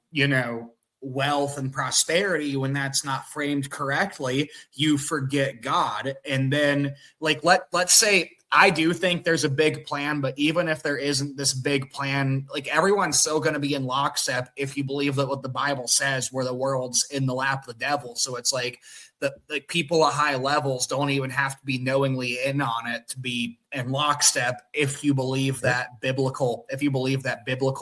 wealth and prosperity, when that's not framed correctly, you forget God. And then, like, let's say I do think there's a big plan, but even if there isn't this big plan, like, everyone's still going to be in lockstep if you believe that what the Bible says, where the world's in the lap of the devil. So it's like the people at high levels don't even have to be knowingly in on it to be in lockstep if you believe that biblical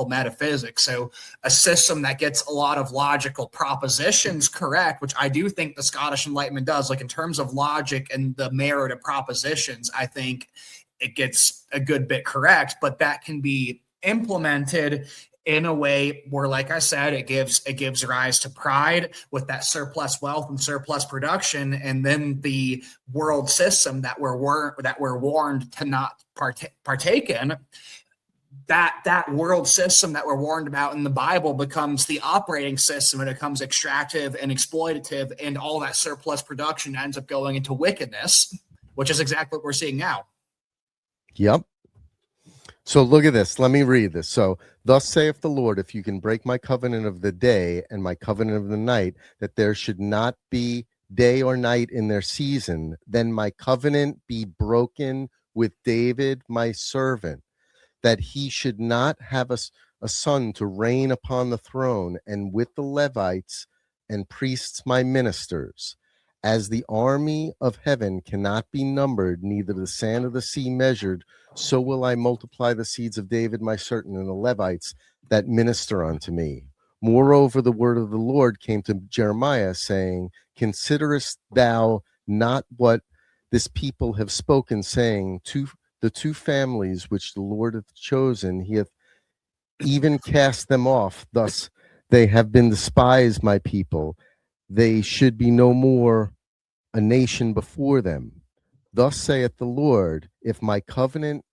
metaphysics. So a system that gets a lot of logical propositions correct, which I do think the Scottish Enlightenment does, like in terms of logic and the merit of propositions, I think it gets a good bit correct, but that can be implemented in a way where, like I said, it gives rise to pride with that surplus wealth and surplus production, and then the world system that we're warned to not partake in. That world system that we're warned about in the Bible becomes the operating system, and it becomes extractive and exploitative, and all that surplus production ends up going into wickedness, which is exactly what we're seeing now. Yep. So look at this. Let me read this. So, thus saith the Lord, if you can break my covenant of the day and my covenant of the night, that there should not be day or night in their season, then my covenant be broken with David, my servant, that he should not have a son to reign upon the throne, and with the Levites and priests my ministers. As the army of heaven cannot be numbered, neither the sand of the sea measured, so will I multiply the seeds of David my servant and the Levites that minister unto me. Moreover, the word of the Lord came to Jeremiah, saying, considerest thou not what this people have spoken, saying, to the two families which the Lord hath chosen, he hath even cast them off. Thus they have been despised, my people. They should be no more a nation before them. Thus saith the Lord, if my covenant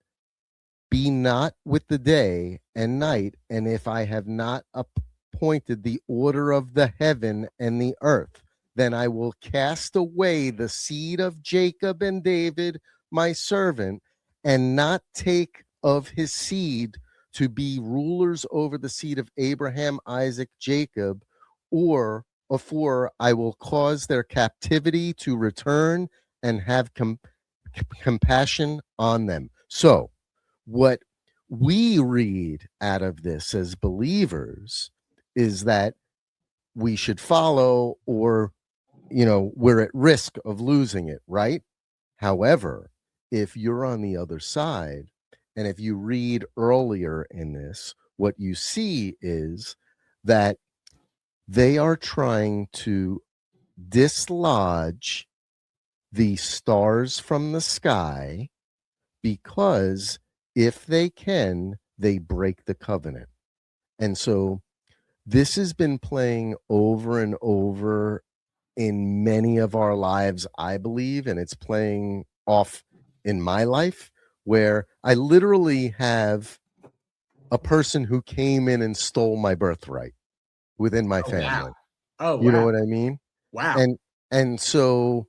be not with the day and night, and if I have not appointed the order of the heaven and the earth, then I will cast away the seed of Jacob and David, my servant, and not take of his seed to be rulers over the seed of Abraham, Isaac, Jacob, or for I will cause their captivity to return and have compassion on them. So, what we read out of this as believers is that we should follow, or, we're at risk of losing it, right? However, if you're on the other side, and if you read earlier in this, what you see is that they are trying to dislodge the stars from the sky, because if they can, they break the covenant. And so this has been playing over and over in many of our lives, I believe, and it's playing off in my life, where I literally have a person who came in and stole my birthright within my family. Wow. You know what I mean? Wow. And so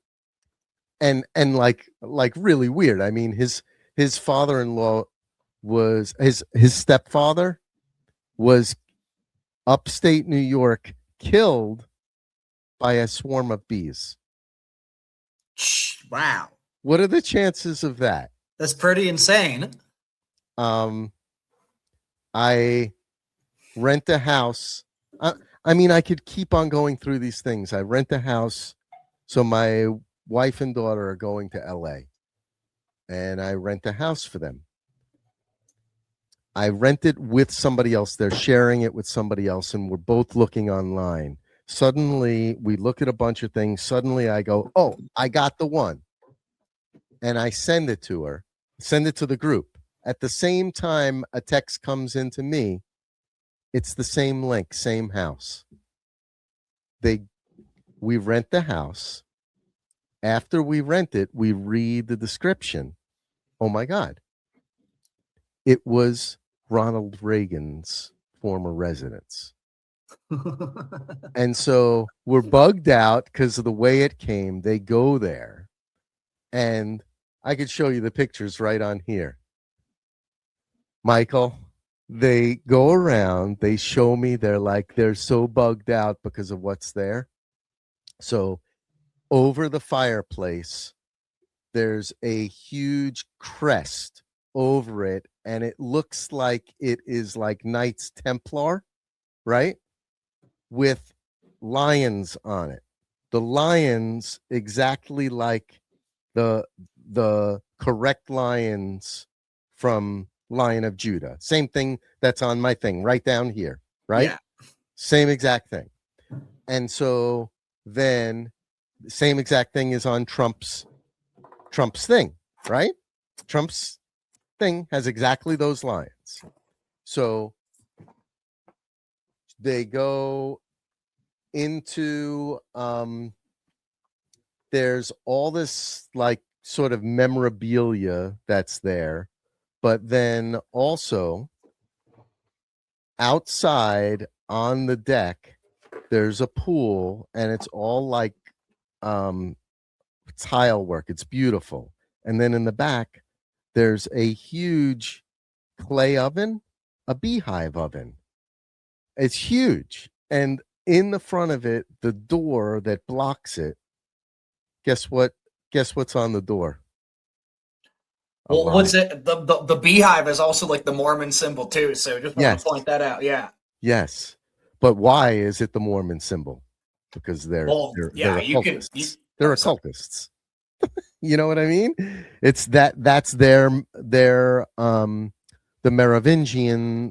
and like really weird. I mean, his father-in-law was his stepfather was upstate New York, killed by a swarm of bees. Wow. What are the chances of that? That's pretty insane. I rent a house. I mean, I could keep on going through these things. I rent a house. So my wife and daughter are going to LA, and I rent a house for them. I rent it with somebody else. They're sharing it with somebody else, and we're both looking online. Suddenly, we look at a bunch of things. Suddenly, I go, oh, I got the one. And I send it to her, send it to the group. At the same time, a text comes into me. It's the same link, same house. We rent the house. After we rent it, we read the description. Oh my God. It was Ronald Reagan's former residence. And so we're bugged out because of the way it came. They go there, and I could show you the pictures right on here. Michael, they go around, they show me, they're so bugged out because of what's there. So over the fireplace, there's a huge crest over it, and it looks like it is like Knights Templar, right? With lions on it. the lions exactly like the correct lions from Lion of Judah. Same thing that's on my thing right down here, right? Yeah. Same exact thing. And so then same exact thing is on Trump's thing, right? Trump's thing has exactly those lions. So they go into there's all this like sort of memorabilia that's there, but then also outside on the deck there's a pool, and it's all like um tile work. It's beautiful. And then in the back there's a huge clay oven, a beehive oven. It's huge. And in the front of it, the door that blocks it, guess what? Guess what's on the door? Well, what's it? The beehive is also like the Mormon symbol too. So just want Yes. to point that out. Yeah. Yes. But why is it the Mormon symbol? Because they're occultists. They're occultists. You know what I mean? It's that's their the Merovingian,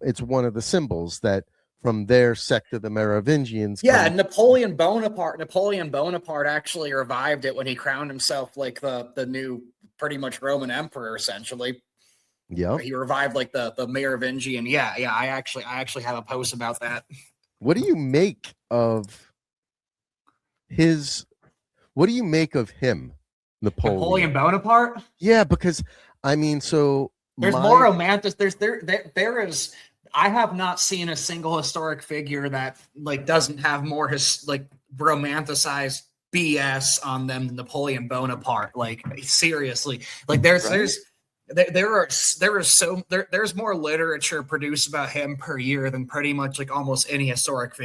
it's one of the symbols that from their sect of the Merovingians. Yeah, Napoleon Bonaparte actually revived it when he crowned himself like the new pretty much Roman emperor, essentially. Yeah. He revived like the Merovingian. Yeah, I actually have a post about that. What do you make of his what do you make of him? Napoleon Bonaparte? Yeah, because I mean, so there's more romantic. There is. I have not seen a single historic figure that like doesn't have more like romanticized BS on them than Napoleon Bonaparte. Like seriously, like there's more literature produced about him per year than pretty much like almost any historic figure.